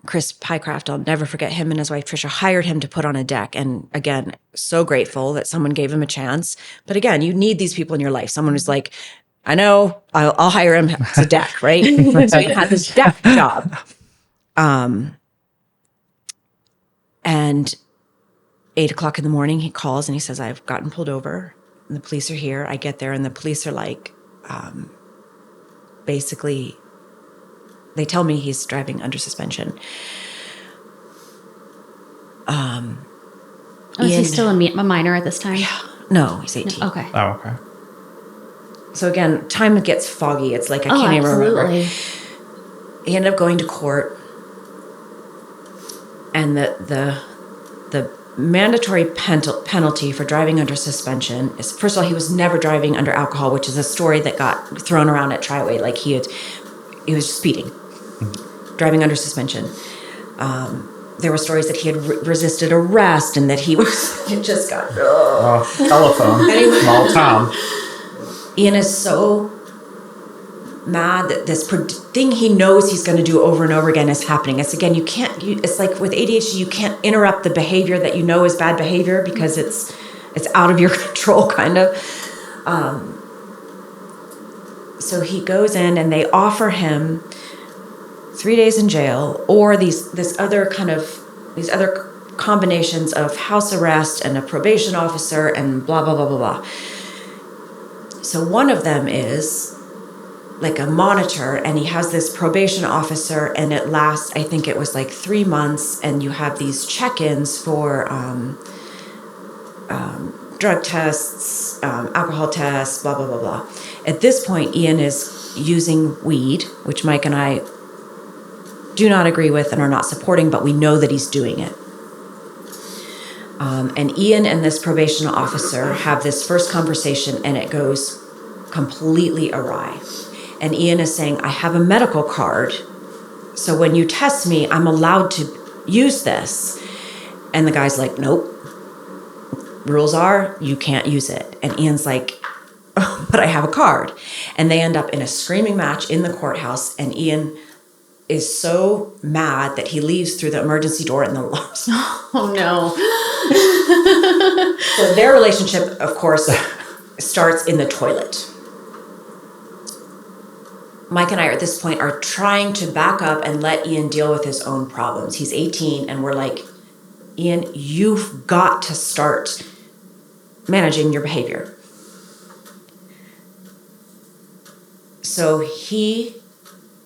Chris Pycraft, I'll never forget, him and his wife, Trisha, hired him to put on a deck. And again, so grateful that someone gave him a chance. But again, you need these people in your life. Someone who's like, I know, I'll hire him. It's a deck, right? So he had this deck job. And 8:00 in the morning, he calls and he says, I've gotten pulled over and the police are here. I get there and the police are like, basically, they tell me he's driving under suspension. Was he still a minor at this time? Yeah. No, he's 18. Okay. Oh, okay. So again, time gets foggy. It's like I Oh, can't even remember. absolutely. He ended up going to court, and the mandatory penalty for driving under suspension is, first of all, he was never driving under alcohol, which is a story that got thrown around at Triway. Like he was speeding, driving under suspension. There were stories that he had resisted arrest and that he was, it just got, Telephone. Anyway. Small town. Ian is so mad that this thing he knows he's going to do over and over again is happening. It's again, it's like with ADHD, you can't interrupt the behavior that you know is bad behavior because it's out of your control, kind of. So he goes in and they offer him 3 days in jail, or these other combinations of house arrest and a probation officer and blah blah blah blah blah. So one of them is like a monitor, and he has this probation officer, and it lasts, I think it was like 3 months, and you have these check-ins for drug tests, alcohol tests, blah blah blah blah. At this point, Ian is using weed, which Mike and I do not agree with and are not supporting, but we know that he's doing it. And Ian and this probation officer have this first conversation, and it goes completely awry. And Ian is saying, I have a medical card, so when you test me, I'm allowed to use this. And the guy's like, nope. Rules are, you can't use it. And Ian's like, oh, but I have a card. And they end up in a screaming match in the courthouse, and Ian is so mad that he leaves through the emergency door in the loft. Oh, no. So their relationship, of course, starts in the toilet. Mike and I at this point are trying to back up and let Ian deal with his own problems. He's 18, and we're like, Ian, you've got to start managing your behavior. So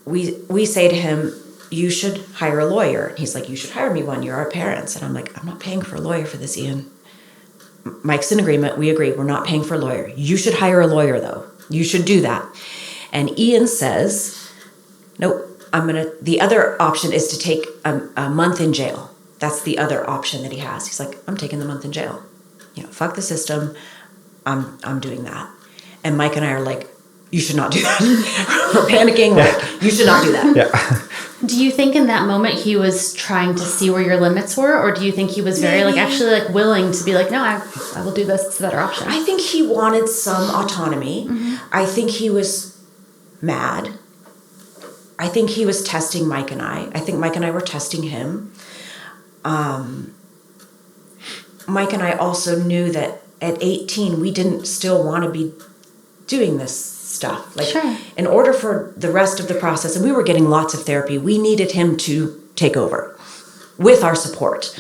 we say to him, you should hire a lawyer. He's like, you should hire me one. You're our parents. And I'm like, I'm not paying for a lawyer for this, Ian. Mike's in agreement. We agree. We're not paying for a lawyer. You should hire a lawyer, though. You should do that. And Ian says, nope, the other option is to take a month in jail. That's the other option that he has. He's like, I'm taking the month in jail. Fuck the system. I'm doing that. And Mike and I are like, you should not do that. We're panicking. We're like, you should not do that. Yeah. Do you think in that moment he was trying to see where your limits were, or do you think he was very actually willing to be like, no, I will do this. It's a better option? I think he wanted some autonomy. Mm-hmm. I think he was mad. I think he was testing Mike and I. I think Mike and I were testing him. Mike and I also knew that at 18, we didn't still want to be doing this stuff. Sure. In order for the rest of the process, and we were getting lots of therapy, we needed him to take over with our support.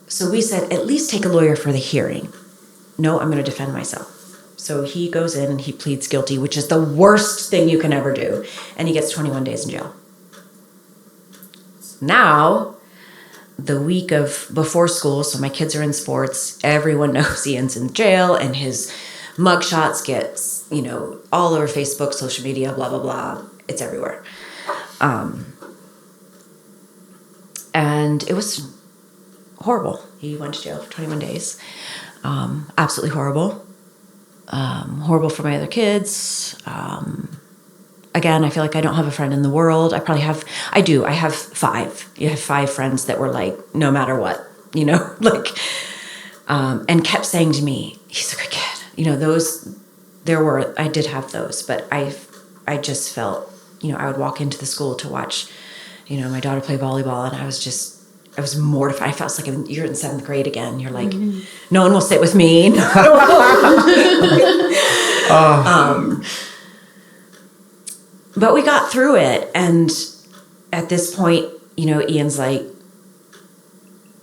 So we said, at least take a lawyer for the hearing. No, I'm going to defend myself. So he goes in and he pleads guilty, which is the worst thing you can ever do. And he gets 21 days in jail. Now, the week before school, so my kids are in sports, everyone knows Ian's in jail, and his mugshots get, all over Facebook, social media, blah, blah, blah. It's everywhere. And it was horrible. He went to jail for 21 days. Absolutely horrible. Horrible for my other kids. Again, I feel like I don't have a friend in the world. I have 5. You have 5 friends that were like, no matter what, and kept saying to me, he's a good kid. I did have those, but I just felt, I would walk into the school to watch, my daughter play volleyball, and I was mortified. I felt like you're in 7th grade again. You're like, mm-hmm. No one will sit with me. But we got through it. And at this point, Ian's like,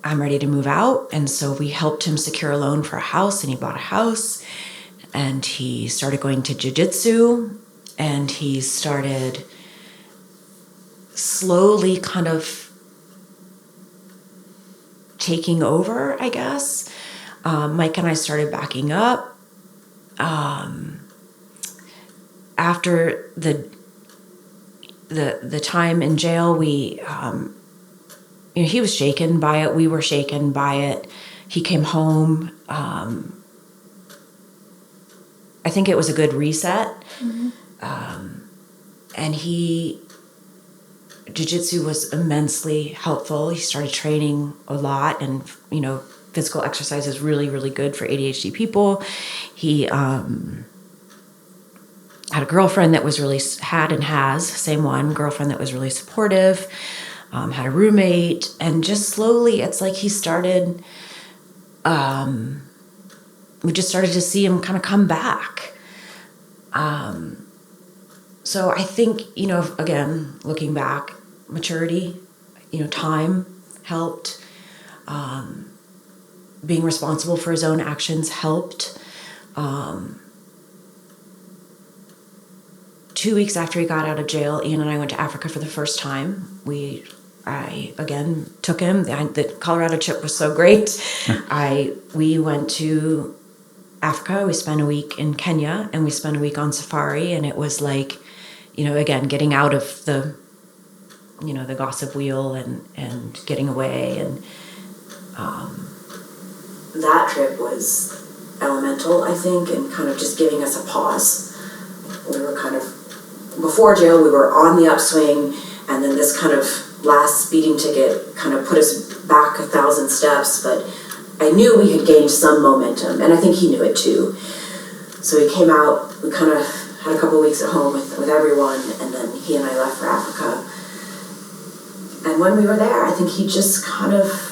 I'm ready to move out. And so we helped him secure a loan for a house, and he bought a house, and he started going to jiu-jitsu, and he started slowly kind of taking over, I guess. Mike and I started backing up. After the time in jail, we, he was shaken by it. We were shaken by it. He came home. I think it was a good reset. And jiu-jitsu was immensely helpful. He started training a lot, and, physical exercise is really, really good for ADHD people. He had a girlfriend that was same one, girlfriend that was really supportive, had a roommate, and just slowly, it's like he started, we just started to see him kind of come back. So I think, again, looking back, maturity, time helped. Being responsible for his own actions helped. 2 weeks after he got out of jail, Ian and I went to Africa for the first time. I again took him. The Colorado trip was so great. We went to Africa. We spent a week in Kenya, and we spent a week on safari. And it was like, again, getting out of the gossip wheel and getting away. And that trip was elemental, I think, and kind of just giving us a pause. We were kind of, before jail, we were on the upswing, and then this kind of last speeding ticket kind of put us back 1,000 steps, but I knew we had gained some momentum, and I think he knew it too. So he came out, we kind of had a couple of weeks at home with everyone, and then he and I left for Africa. And when we were there, I think he just kind of,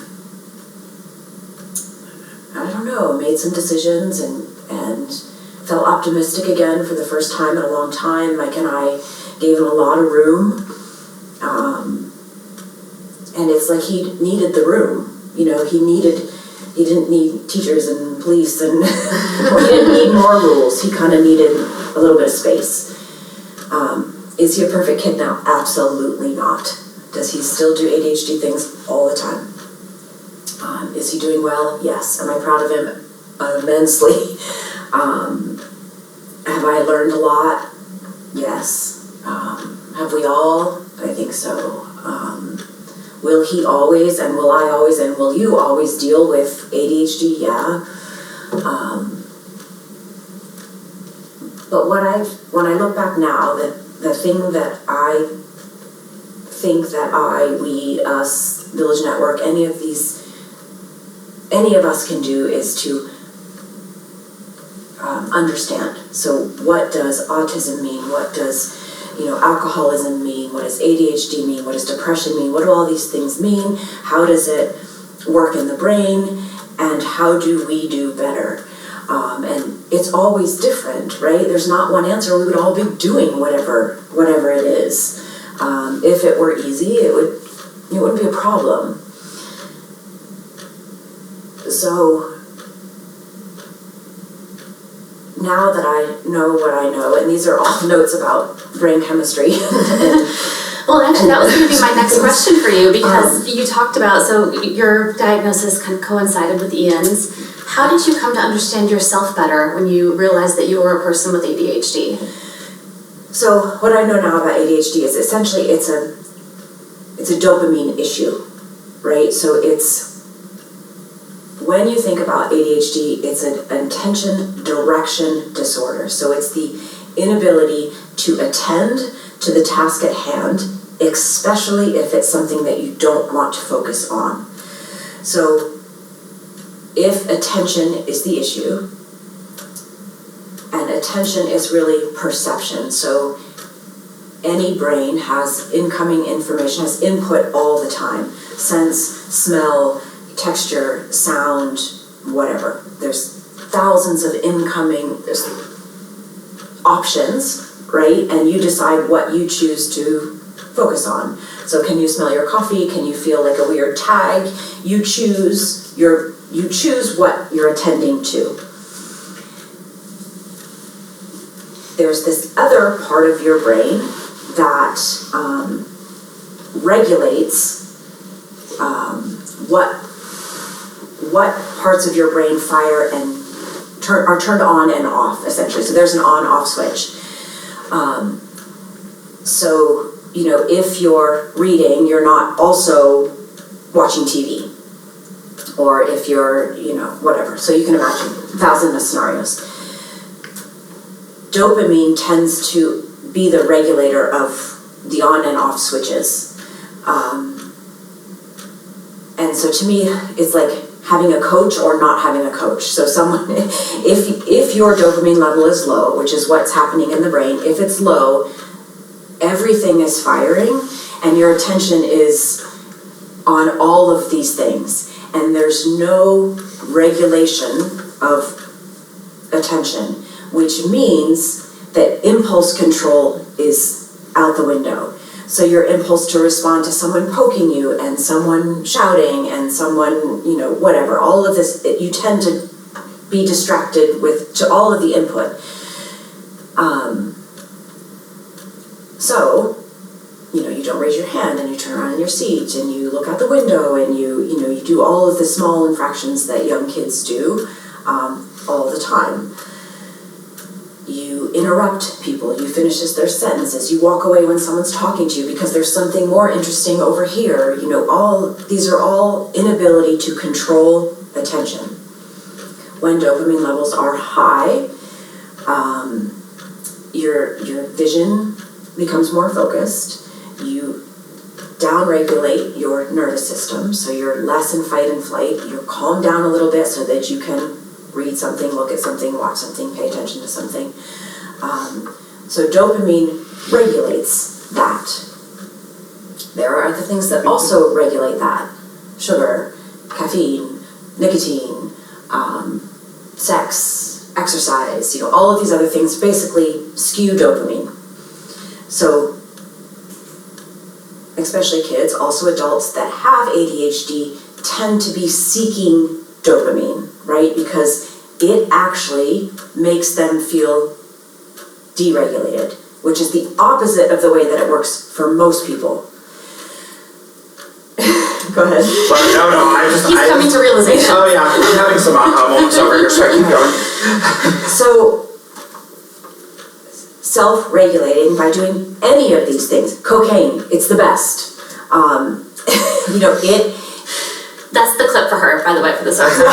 made some decisions and felt optimistic again for the first time in a long time. Mike and I gave him a lot of room. And it's like he needed the room. He didn't need teachers and police, and he didn't need more rules. He kind of needed a little bit of space. Is he a perfect kid now? Absolutely not. Does he still do ADHD things all the time? Is he doing well? Yes. Am I proud of him? Immensely. Have I learned a lot? Yes. Have we all? I think so. Will he always, and will I always, and will you always deal with ADHD? Yeah. But when I look back now, the thing that I think that we, us, Village Network, any of us can do is to understand. So what does autism mean? What does, alcoholism mean? What does ADHD mean? What does depression mean? What do all these things mean? How does it work in the brain? And how do we do better? And it's always different, right? There's not one answer. We would all be doing whatever it is. If it were easy, it wouldn't be a problem. So now that I know what I know, and these are all notes about brain chemistry. Well, actually, that was going to be my next question for you, because you talked about, so your diagnosis kind of coincided with Ian's. How did you come to understand yourself better when you realized that you were a person with ADHD? So what I know now about ADHD is essentially it's a dopamine issue, right? So it's, when you think about ADHD, it's an attention direction disorder. So it's the inability to attend to the task at hand, especially if it's something that you don't want to focus on. So if attention is the issue, and attention is really perception, so any brain has incoming information, has input all the time, sense, smell, texture, sound, whatever. There's thousands of incoming options, right? And you decide what you choose to focus on. So can you smell your coffee? Can you feel like a weird tag? You choose what you're attending to. There's this other part of your brain that regulates what parts of your brain fire and are turned on and off, essentially. So there's an on-off switch. So, if you're reading, you're not also watching TV. Or if you're, whatever. So you can imagine 1,000 scenarios. Dopamine tends to be the regulator of the on and off switches. And so to me, it's like having a coach or not having a coach. So if your dopamine level is low, which is what's happening in the brain, if it's low, everything is firing and your attention is on all of these things. And there's no regulation of attention, which means that impulse control is out the window. So your impulse to respond to someone poking you and someone shouting and someone, whatever, all of this, you tend to be distracted to all of the input. So, you don't raise your hand and you turn around in your seat and you look out the window and you do all of the small infractions that young kids do all the time. You interrupt people, you finish their sentences, you walk away when someone's talking to you because there's something more interesting over here. These are all inability to control attention. When dopamine levels are high, your vision becomes more focused. You downregulate your nervous system, so you're less in fight and flight. You're calmed down a little bit so that you can read something, look at something, watch something, pay attention to something. So dopamine regulates that. There are other things that also regulate that. Sugar, caffeine, nicotine, sex, exercise, all of these other things basically skew dopamine. So especially kids, also adults that have ADHD tend to be seeking dopamine, right? Because it actually makes them feel deregulated, which is the opposite of the way that it works for most people. Go ahead. Well, no, He's coming to realization. Oh yeah, I'm having some aha moments over here, so I keep going. So, self-regulating by doing any of these things. Cocaine, it's the best. That's the clip for her, by the way, for this episode.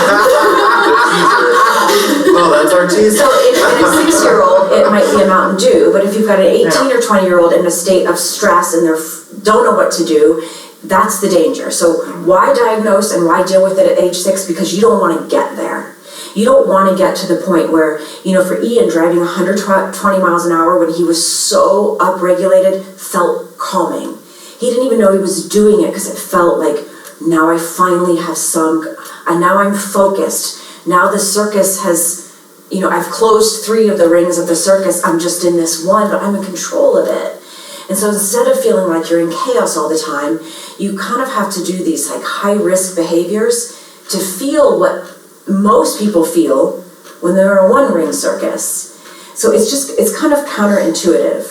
Oh, that's our tease. So in a 6-year-old, it might be a Mountain Dew, but if you've got an 18 or 20-year-old in a state of stress and they don't know what to do, that's the danger. So why diagnose and why deal with it at age 6? Because you don't want to get there. You don't want to get to the point where, for Ian, driving 120 miles an hour when he was so upregulated felt calming. He didn't even know he was doing it because it felt like, now I finally have sunk, and now I'm focused. Now the circus has, I've closed 3 of the rings of the circus. I'm just in this one, but I'm in control of it. And so instead of feeling like you're in chaos all the time, you kind of have to do these like high-risk behaviors to feel what most people feel when they're a one-ring circus. So it's kind of counterintuitive.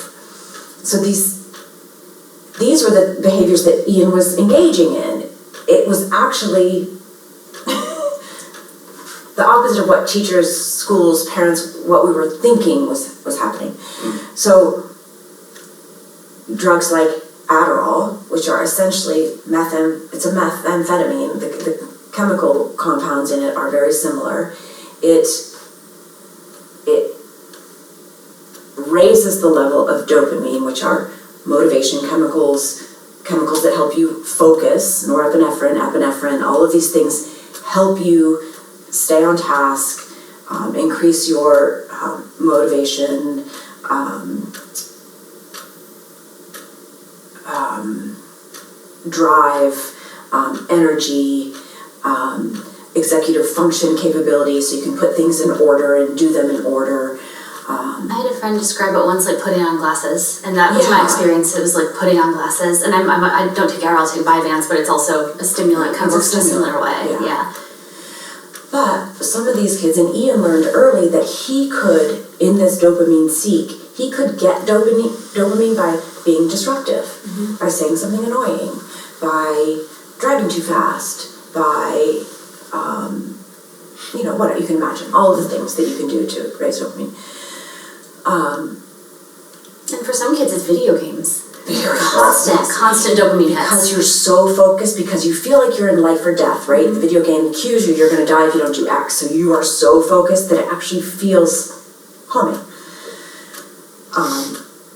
So these were the behaviors that Ian was engaging in. It was actually the opposite of what teachers, schools, parents, what we were thinking was happening. So drugs like Adderall, which are essentially it's a methamphetamine, the chemical compounds in it are very similar. It raises the level of dopamine, which are motivation chemicals that help you focus, norepinephrine, epinephrine, all of these things help you stay on task, increase your motivation, drive, energy, executive function capability, so you can put things in order and do them in order. I had a friend describe it once like putting on glasses, and that was my experience. It was like putting on glasses, and I don't take Adderall, I take Vyvanse, but it's also a stimulant, kind of works in a similar way. Yeah. But some of these kids, and Ian learned early that he could, in this dopamine seek, he could get dopamine by being disruptive, by saying something annoying, by driving too fast, by what you can imagine, all of the things that you can do to raise dopamine. And for some kids, it's video games. Constant Dopamine hits. because you're so focused, because you feel like you're in life or death, right? The video game cues you're going to die if you don't do X, so you are so focused that it actually feels calming.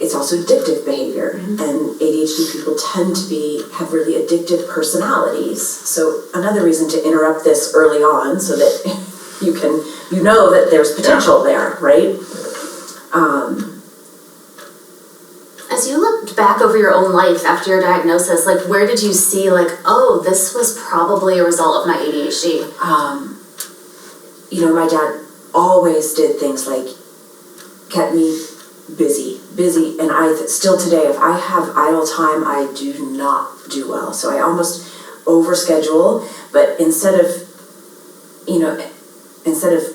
It's also addictive behavior, and ADHD people tend to have really addictive personalities. So another reason to interrupt this early on, so that you know that there's potential there, right? As you looked back over your own life after your diagnosis, like, where did you see, like, oh, this was probably a result of my ADHD? My dad always did things like kept me busy, and I still today, if I have idle time, I do not do well. So I almost overschedule, but instead of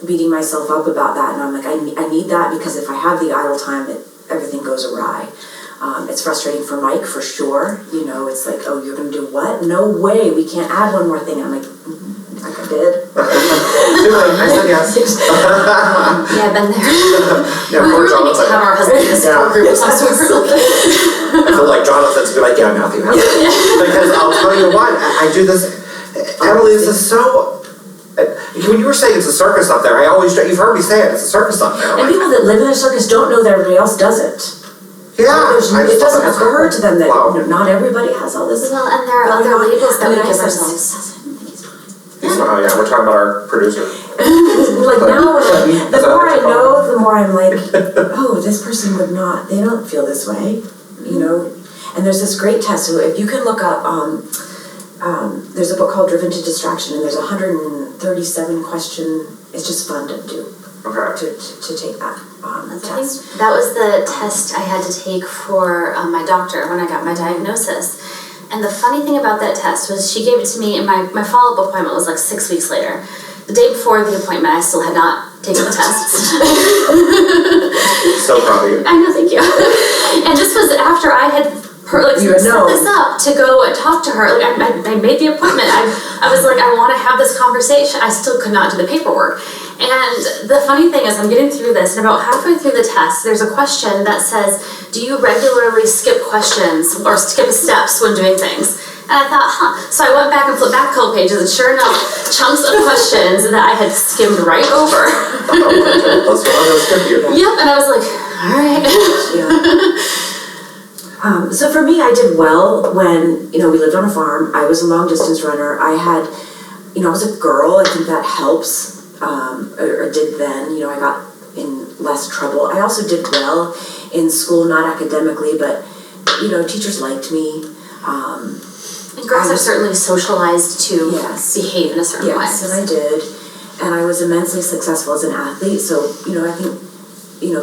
beating myself up about that, and I'm like, I need that, because if I have the idle time, everything goes awry. It's frustrating for Mike, for sure. It's like, oh, you're going to do what? No way, we can't add one more thing. I'm like, like I did. I said yes. Yeah, I've been there. Yeah, We poor really need to Jonathan. have our husband in this group of some sort. I feel like Jonathan's be like, yeah, Matthew. Because I'll tell you what, I do this. Emily, this is so. When you were saying it's a circus up there, you've heard me say it, it's a circus up there. And people that live in a circus don't know that everybody else does it. Yeah. It doesn't occur to them that not everybody has all this. Well, and there are other labels that we give ourselves. Yeah, we're talking about our producer. Like now, the more I know, the more I'm like, oh, this person they don't feel this way, And there's this great test. So if you can look up, there's a book called Driven to Distraction, and there's 137 question. It's just fun to do. Okay. To take that test. That was the test I had to take for my doctor when I got my diagnosis. And the funny thing about that test was she gave it to me, and my follow-up appointment was like 6 weeks later. The day before the appointment, I still had not taken the test. So proud of you. I know, thank you. And this was after I had set this up to go and talk to her. Like I made the appointment. I was like, I want to have this conversation. I still could not do the paperwork. And the funny thing is, I'm getting through this, and about halfway through the test, there's a question that says, do you regularly skip questions or skip steps when doing things? And I thought, So I went back and flipped back a couple pages, and sure enough, chunks of questions that I had skimmed right over. Let's skip you. Yep, and I was like, all right. Yeah. So for me, I did well when, we lived on a farm. I was a long distance runner. I had, I was a girl. I think that helps. Or did then, I got in less trouble. I also did well in school, not academically, but, teachers liked me. And girls are certainly socialized to behave in a certain way. Yes, and I did. And I was immensely successful as an athlete. So, I think,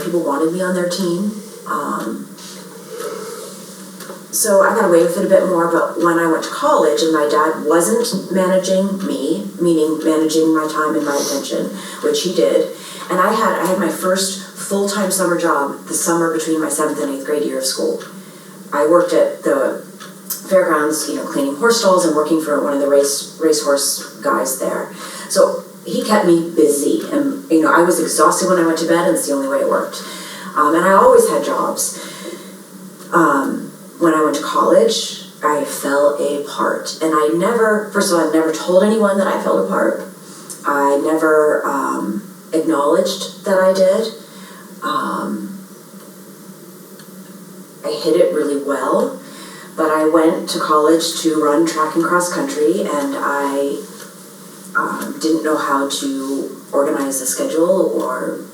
people wanted me on their team. So I got away with it a bit more, but when I went to college and my dad wasn't managing me, meaning managing my time and my attention, which he did, and I had my first full-time summer job the summer between my 7th and 8th grade year of school. I worked at the fairgrounds, cleaning horse stalls and working for one of the racehorse guys there. So he kept me busy, and I was exhausted when I went to bed, and it's the only way it worked. And I always had jobs. When I went to college, I fell apart. And I never told anyone that I fell apart. I never acknowledged that I did. I hid it really well. But I went to college to run track and cross country, and I didn't know how to organize a schedule or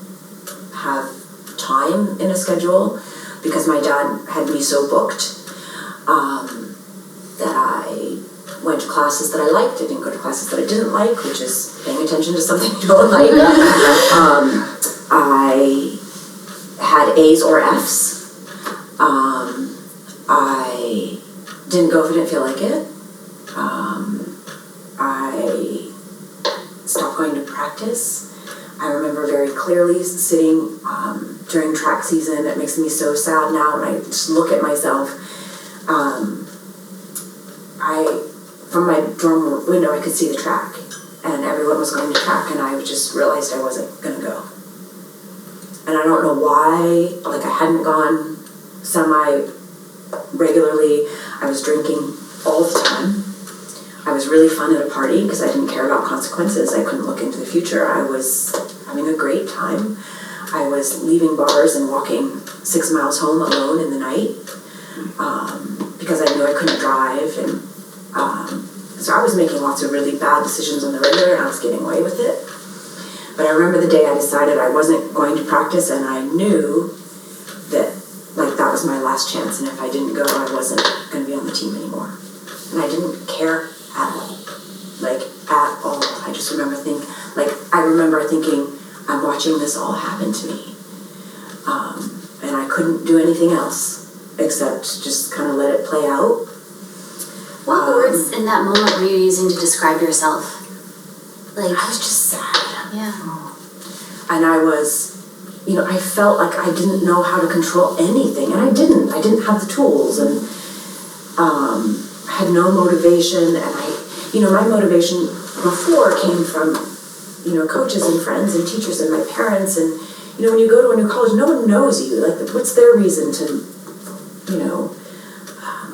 have time in a schedule, because my dad had me so booked that I went to classes that I liked. I didn't go to classes that I didn't like, which is paying attention to something you don't like. I had A's or F's. I didn't go if I didn't feel like it. I stopped going to practice. I remember very clearly sitting during track season. It makes me so sad now when I just look at myself. From my dorm window, I could see the track. and everyone was going to track, and I just realized I wasn't going to go. And I don't know why, like I hadn't gone semi-regularly. I was drinking all the time. I was really fun at a party because I didn't care about consequences. I couldn't look into the future. I was having a great time. I was leaving bars and walking 6 miles home alone in the night because I knew I couldn't drive. And so I was making lots of really bad decisions on the regular, and I was getting away with it. But I remember the day I decided I wasn't going to practice, and I knew that that was my last chance, and if I didn't go, I wasn't going to be on the team anymore. And I didn't care at all, at all. I just remember thinking, I'm watching this all happen to me. And I couldn't do anything else except just kind of let it play out. What words in that moment were you using to describe yourself? I was just sad. Yeah. And I was, I felt like I didn't know how to control anything, and I didn't have the tools, and I had no motivation, and my motivation before came from, coaches and friends and teachers and my parents, and, when you go to a new college, no one knows you, what's their reason to,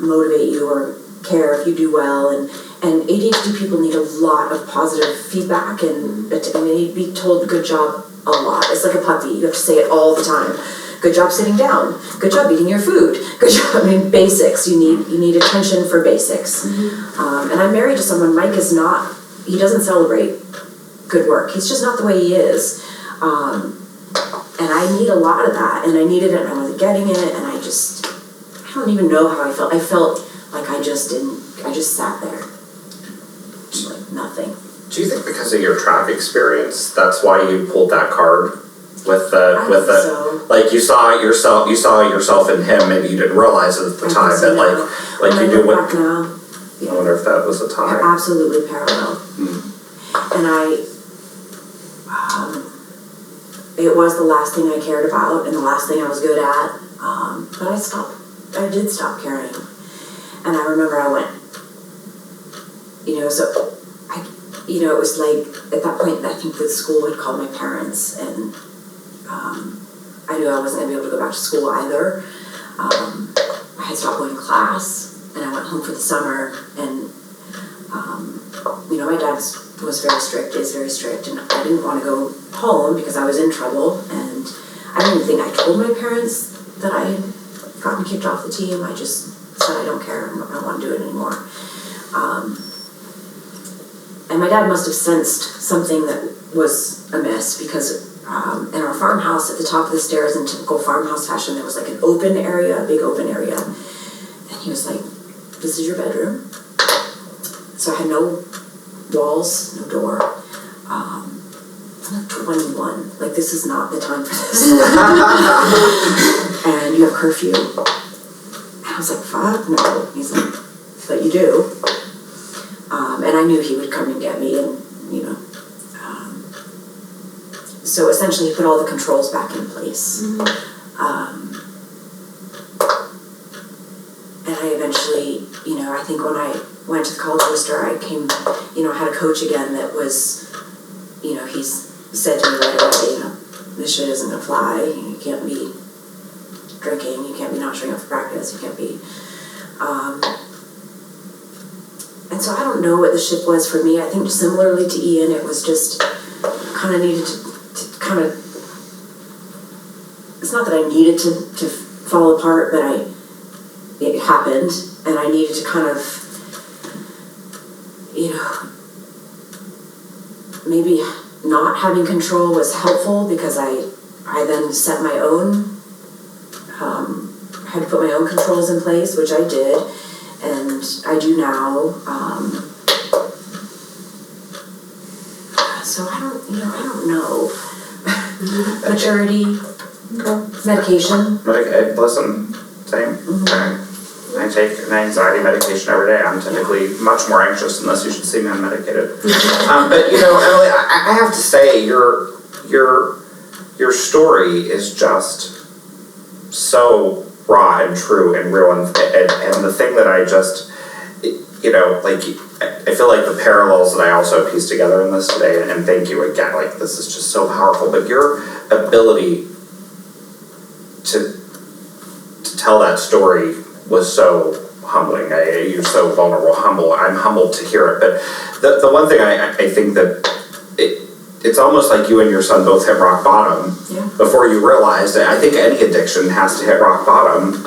motivate you or care if you do well, and ADHD people need a lot of positive feedback, and they need to be told good job a lot. It's like a puppy. You have to say it all the time. Good job sitting down. Good job eating your food. Good job. Basics. You need attention for basics. Mm-hmm. And I'm married to someone. Mike is not. He doesn't celebrate good work. He's just not the way he is. And I need a lot of that. And I needed it, and I wasn't getting it. And I don't even know how I felt. I felt like I just sat there. Nothing. Do you think because of your track experience, that's why you pulled that card with the so. You saw yourself in him, maybe you didn't realize it at the time, so, but you knew what. Now, I wonder if that was the time. Absolutely parallel. And it was the last thing I cared about and the last thing I was good at. But I did stop caring. And I remember I went, it was at that point, I think the school had called my parents, and I knew I wasn't going to be able to go back to school either. I had stopped going to class, and I went home for the summer, and, my dad was very strict, is very strict, and I didn't want to go home because I was in trouble, and I don't even think I told my parents that I had gotten kicked off the team. I just said I don't care, I don't want to do it anymore. And my dad must have sensed something that was amiss, because in our farmhouse, at the top of the stairs, in typical farmhouse fashion, there was an open area, a big open area. And he was like, "This is your bedroom." So I had no walls, no door. I'm 21. This is not the time for this. And you have curfew. And I was like, "Fuck no." He's like, "But you do." And I knew he would come and get me, and so essentially he put all the controls back in place. Mm-hmm. And I eventually, I think when I went to the college Wooster, I came, had a coach again that was, he said to me right away, this shit isn't gonna fly. You can't be drinking. You can't be not showing up for practice. You can't be. And so I don't know what the shift was for me. I think similarly to Ian, it was just kind of needed to kind of, it's not that I needed to fall apart, but it happened, and I needed to kind of, maybe not having control was helpful, because I then set my own, had to put my own controls in place, which I did. And I do now. So I don't know. Maturity, medication. Listen, same. Mm-hmm. I take an anxiety medication every day. I'm typically much more anxious, unless you should see me unmedicated. But Emily, I have to say, your story is just so raw and true and real, and the thing that I just, you know, like, I feel like the parallels that I also pieced together in this today, and thank you again, like, this is just so powerful, but your ability to tell that story was so humbling. You're so vulnerable, humble. I'm humbled to hear it. But the one thing I think that it's almost like you and your son both hit rock bottom before you realized it. I think any addiction has to hit rock bottom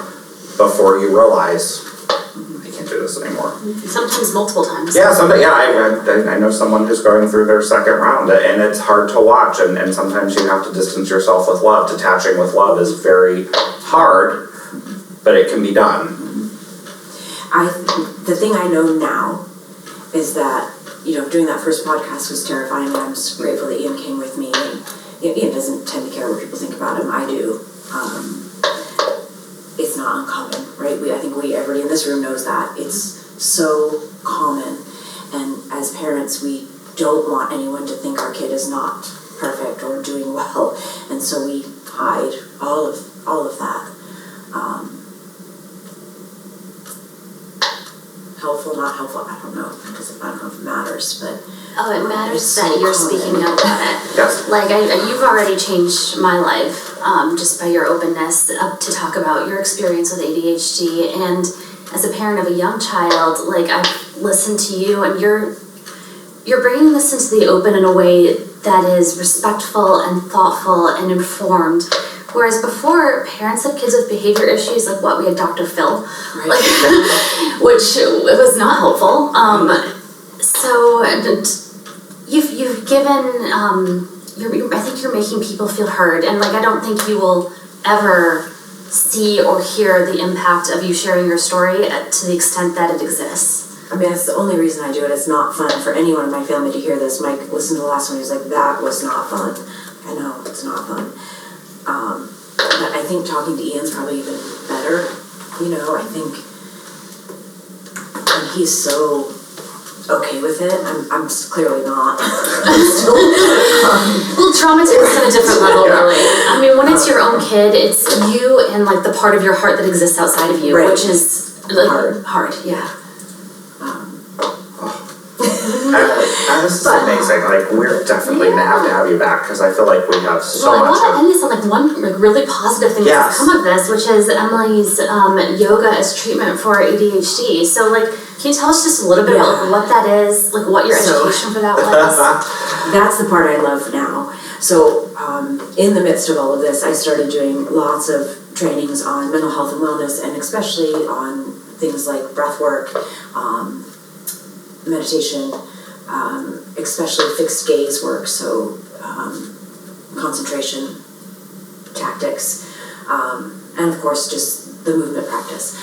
before you realize I can't do this anymore. Sometimes multiple times. Yeah, I know someone who's going through their second round, and it's hard to watch, and sometimes you have to distance yourself with love. Detaching with love is very hard, but it can be done. The thing I know now is that, doing that first podcast was terrifying, and I'm just grateful that Ian came with me. And Ian doesn't tend to care what people think about him. I do. It's not uncommon, right? I think everybody in this room knows that. It's so common. And as parents, we don't want anyone to think our kid is not perfect or doing well. And so we hide all of that. Helpful, not helpful, I don't know. I don't know if it matters, but... Oh, it matters that you're speaking up about it. Yes. Like, you've already changed my life just by your openness up to talk about your experience with ADHD. And as a parent of a young child, like, I've listened to you, and you're bringing this into the open in a way that is respectful and thoughtful and informed. Whereas before, parents had kids with behavior issues, like we had Dr. Phil, right. Which was not helpful. So you've given, I think you're making people feel heard, and I don't think you will ever see or hear the impact of you sharing your story to the extent that it exists. I mean, that's the only reason I do it. It's not fun for anyone in my family to hear this. Mike listened to the last one, he was like, that was not fun. I know, it's not fun. But I think talking to Ian's probably even better. I think and he's so okay with it. I'm clearly not. Well, traumatized at a different level, really. I mean, when it's your own kid, it's you and the part of your heart that exists outside of you, right. Which is hard, yeah. This is amazing. We're definitely gonna have you back, because I feel like we have so much. I want to end this on one really positive thing that's come of this, which is Emily's yoga as treatment for ADHD. So, can you tell us just a little bit about what that is, what your education for that was? That's the part I love now. So, in the midst of all of this, I started doing lots of trainings on mental health and wellness, and especially on things like breath work, meditation, especially fixed gaze work, so concentration tactics, and of course just the movement practice.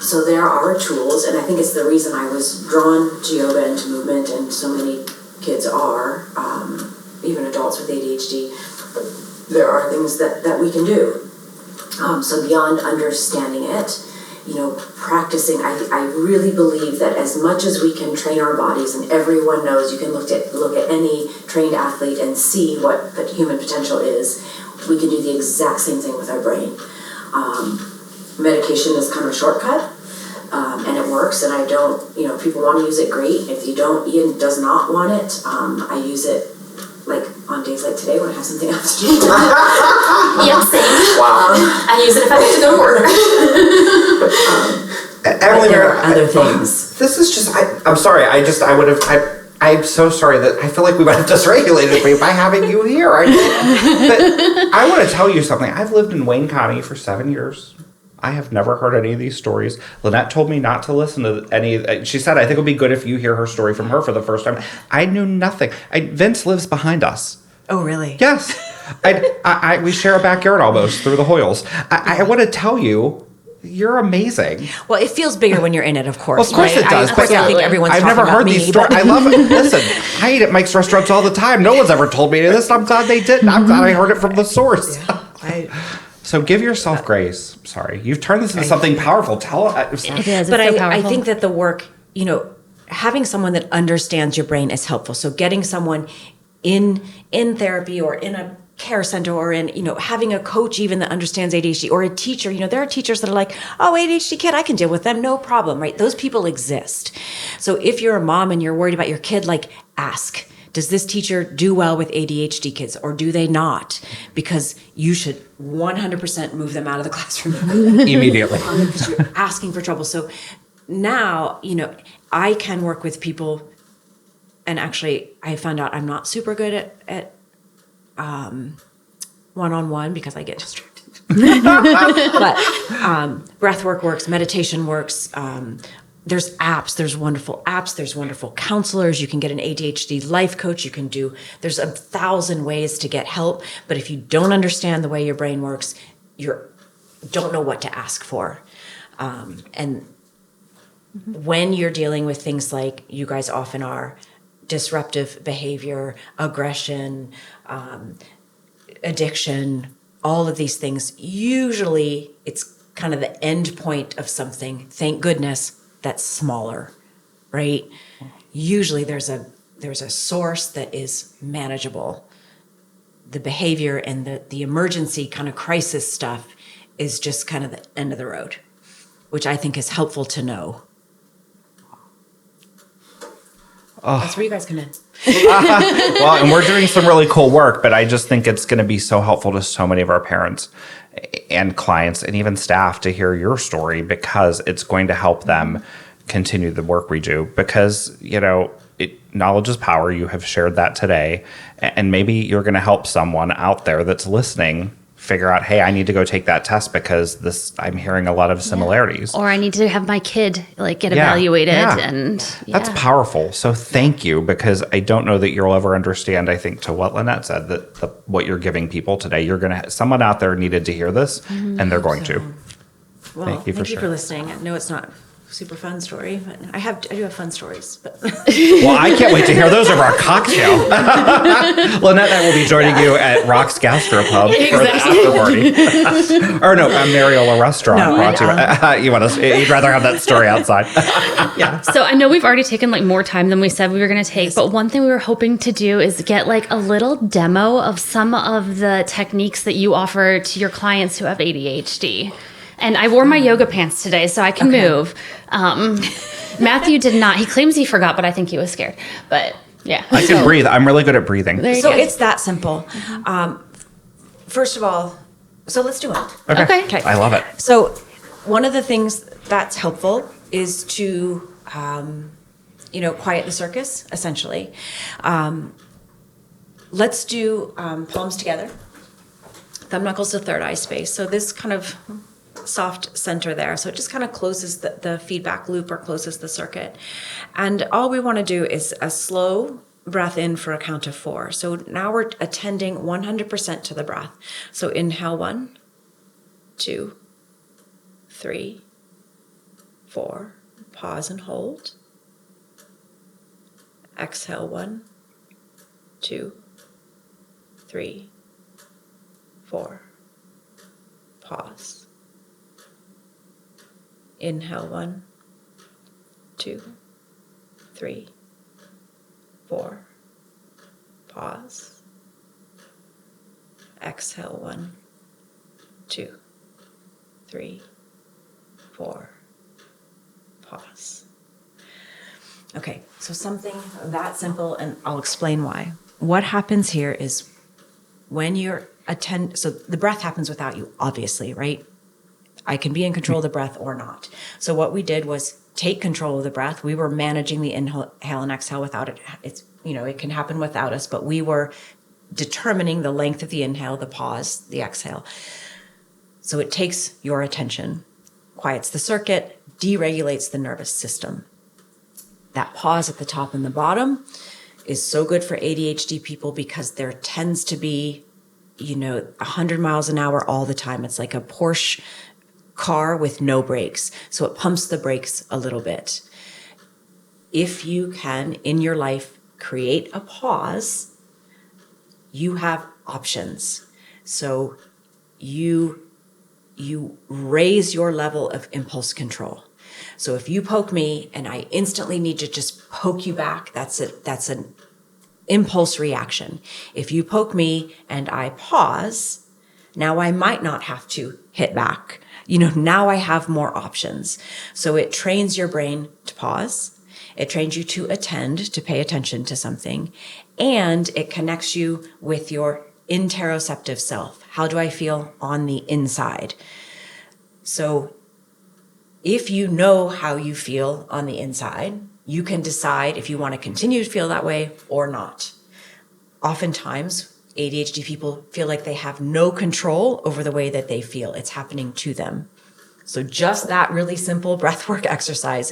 So there are tools, and I think it's the reason I was drawn to yoga and to movement, and so many kids are, even adults with ADHD. There are things that we can do. So beyond understanding it, practicing, I really believe that as much as we can train our bodies, and everyone knows, you can look at any trained athlete and see what the human potential is, we can do the exact same thing with our brain. Medication is kind of a shortcut, and it works, and I don't, if people want to use it, great. If you don't, Ian does not want it, I use it on days like today when I have something else to do. Yeah, same. Wow. I use it if I have to go to work. Emily, there are other things. This is just, I'm sorry, I'm so sorry that I feel like we might have dysregulated me by having you here. But I want to tell you something. I've lived in Wayne County for 7 years. I have never heard any of these stories. Lynette told me not to listen to any. She said, I think it would be good if you hear her story from her for the first time. I knew nothing. Vince lives behind us. Oh, really? Yes. We share a backyard almost through the Hoyles. I want to tell you, you're amazing. Well, it feels bigger when you're in it, of course. Well, of course right? it does. I think everyone's I've talking never heard about these me, stories. I love it. Listen, I eat at Mike's restaurants all the time. No one's ever told me this. I'm glad they didn't. I'm glad I heard it from the source. Yeah, So give yourself grace. Sorry. You've turned this into something powerful. Tell us. It is. But It's so I powerful. think that the work, having someone that understands your brain is helpful. So getting someone in therapy or in a care center or in, having a coach even that understands ADHD or a teacher, there are teachers that are like, oh, ADHD kid, I can deal with them. No problem, right? Those people exist. So if you're a mom and you're worried about your kid, like ask, does this teacher do well with ADHD kids or do they not? Because you should 100% move them out of the classroom Immediately. because you're asking for trouble. So now, I can work with people, and actually I found out I'm not super good at one-on-one because I get distracted. But breath work works, meditation works. There's apps, there's wonderful apps, there's wonderful counselors. You can get an ADHD life coach. There's 1,000 ways to get help. But if you don't understand the way your brain works, you don't know what to ask for. And when you're dealing with things like you guys often are, disruptive behavior, aggression, addiction, all of these things, usually it's kind of the end point of something, thank goodness, that's smaller, right? Usually there's a source that is manageable. The behavior and the emergency kind of crisis stuff is just kind of the end of the road, which I think is helpful to know. That's where you guys come in. Well, and we're doing some really cool work, but I just think it's going to be so helpful to so many of our parents and clients and even staff to hear your story, because it's going to help them continue the work we do. Because, knowledge is power. You have shared that today. And maybe you're going to help someone out there that's listening figure out, hey, I need to go take that test because I'm hearing a lot of similarities. Or I need to have my kid get evaluated. And that's powerful. So thank you, because I don't know that you'll ever understand, I think, to what Lynette said, that what you're giving people today, someone out there needed to hear this, and they're going to. Well, thank you for listening. I know it's not a super fun story, but I do have fun stories. But well, I can't wait to hear those over our cocktail. Lynette and I will be joining you at Rock's Gastropub for the after party. Or no, a Mariola restaurant. You'd rather have that story outside. yeah. So I know we've already taken more time than we said we were going to take, but one thing we were hoping to do is get a little demo of some of the techniques that you offer to your clients who have ADHD. And I wore my yoga pants today, so I can move. Matthew did not. He claims he forgot, but I think he was scared. But yeah. I can breathe. I'm really good at breathing. So it's that simple. First of all, so let's do it. Okay. I love it. So one of the things that's helpful is to, quiet the circus, essentially. Let's do palms together. Thumb knuckles to third eye space. So this kind of soft center there. So it just kind of closes the feedback loop or closes the circuit. And all we want to do is a slow breath in for a count of 4. So now we're attending 100% to the breath. So inhale 1, 2, 3, 4. Pause and hold. Exhale 1, 2, 3, 4. Pause. Inhale 1, 2, 3, 4. Pause. Exhale 1, 2, 3, 4. Pause. Okay, so something that simple, and I'll explain why. What happens here is when you're so the breath happens without you, obviously, right? I can be in control of the breath or not. So what we did was take control of the breath. We were managing the inhale and exhale without it. It's, it can happen without us, but we were determining the length of the inhale, the pause, the exhale. So it takes your attention, quiets the circuit, deregulates the nervous system. That pause at the top and the bottom is so good for ADHD people because there tends to be 100 miles an hour all the time. It's like a Porsche car with no brakes. So it pumps the brakes a little bit. If you can, in your life, create a pause, you have options. So you raise your level of impulse control. So if you poke me and I instantly need to just poke you back, that's an impulse reaction. If you poke me and I pause, now I might not have to hit back. Now I have more options. So it trains your brain to pause. It trains you to attend, to pay attention to something. And it connects you with your interoceptive self. How do I feel on the inside? So if you know how you feel on the inside, you can decide if you want to continue to feel that way or not. Oftentimes, ADHD people feel like they have no control over the way that they feel. It's happening to them. So just that really simple breathwork exercise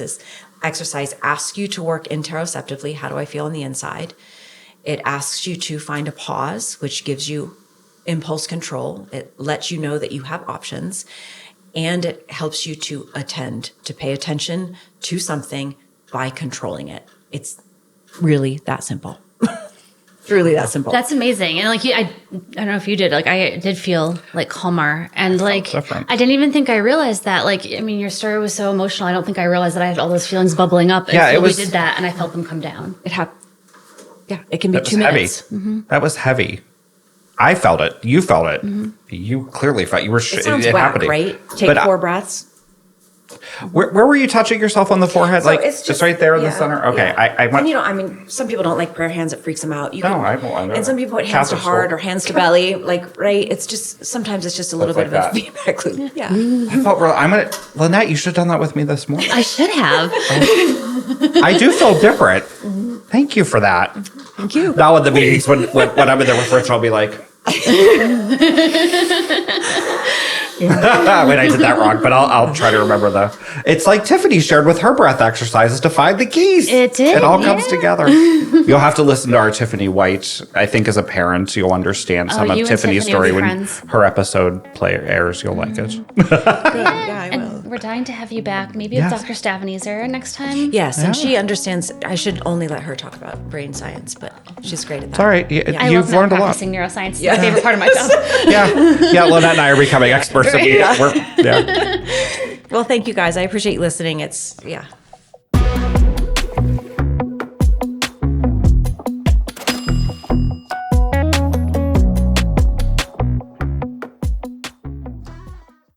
asks you to work interoceptively. How do I feel on the inside? It asks you to find a pause, which gives you impulse control. It lets you know that you have options. And it helps you to attend, to pay attention to something by controlling it. It's really that simple. Really that simple. That's amazing. And I don't know if you did, I did feel calmer and I didn't even think I realized that. Your story was so emotional. I don't think I realized that I had all those feelings bubbling up until we did that and I felt them come down. It can be 2 minutes. Mm-hmm. That was heavy. I felt it. You felt it. Mm-hmm. You clearly felt it sounds whack, right? Take 4 breaths. Where were you touching yourself on the forehead? So it's just right there in the center? Okay. Yeah. I went. And some people don't like prayer hands. It freaks them out. I don't. And some people put hands to heart or hands to belly. Right? It's just, sometimes it's just a little bit of a feedback loop. Yeah. I felt real. Lynette, you should have done that with me this morning. I should have. I do feel different. Thank you for that. Thank you. Now in the meetings, when I'm in there with Rich, I'll be like, wait, I did that wrong, but I'll try to remember it's like Tiffany shared with her breath exercises to find the keys. It did. It all comes together. You'll have to listen to our Tiffany White. I think as a parent, you'll understand some of Tiffany's story when her episode airs. You'll like it. Yeah, I will. And we're dying to have you back. Maybe it's Dr. Stavenezer next time. Yes, and she understands. I should only let her talk about brain science, but she's great at that. It's all right. I You've love learned a lot. practicing neuroscience. It's my favorite part of my job. Yeah, Lynette and I are becoming experts. Well, thank you guys. I appreciate you listening. It's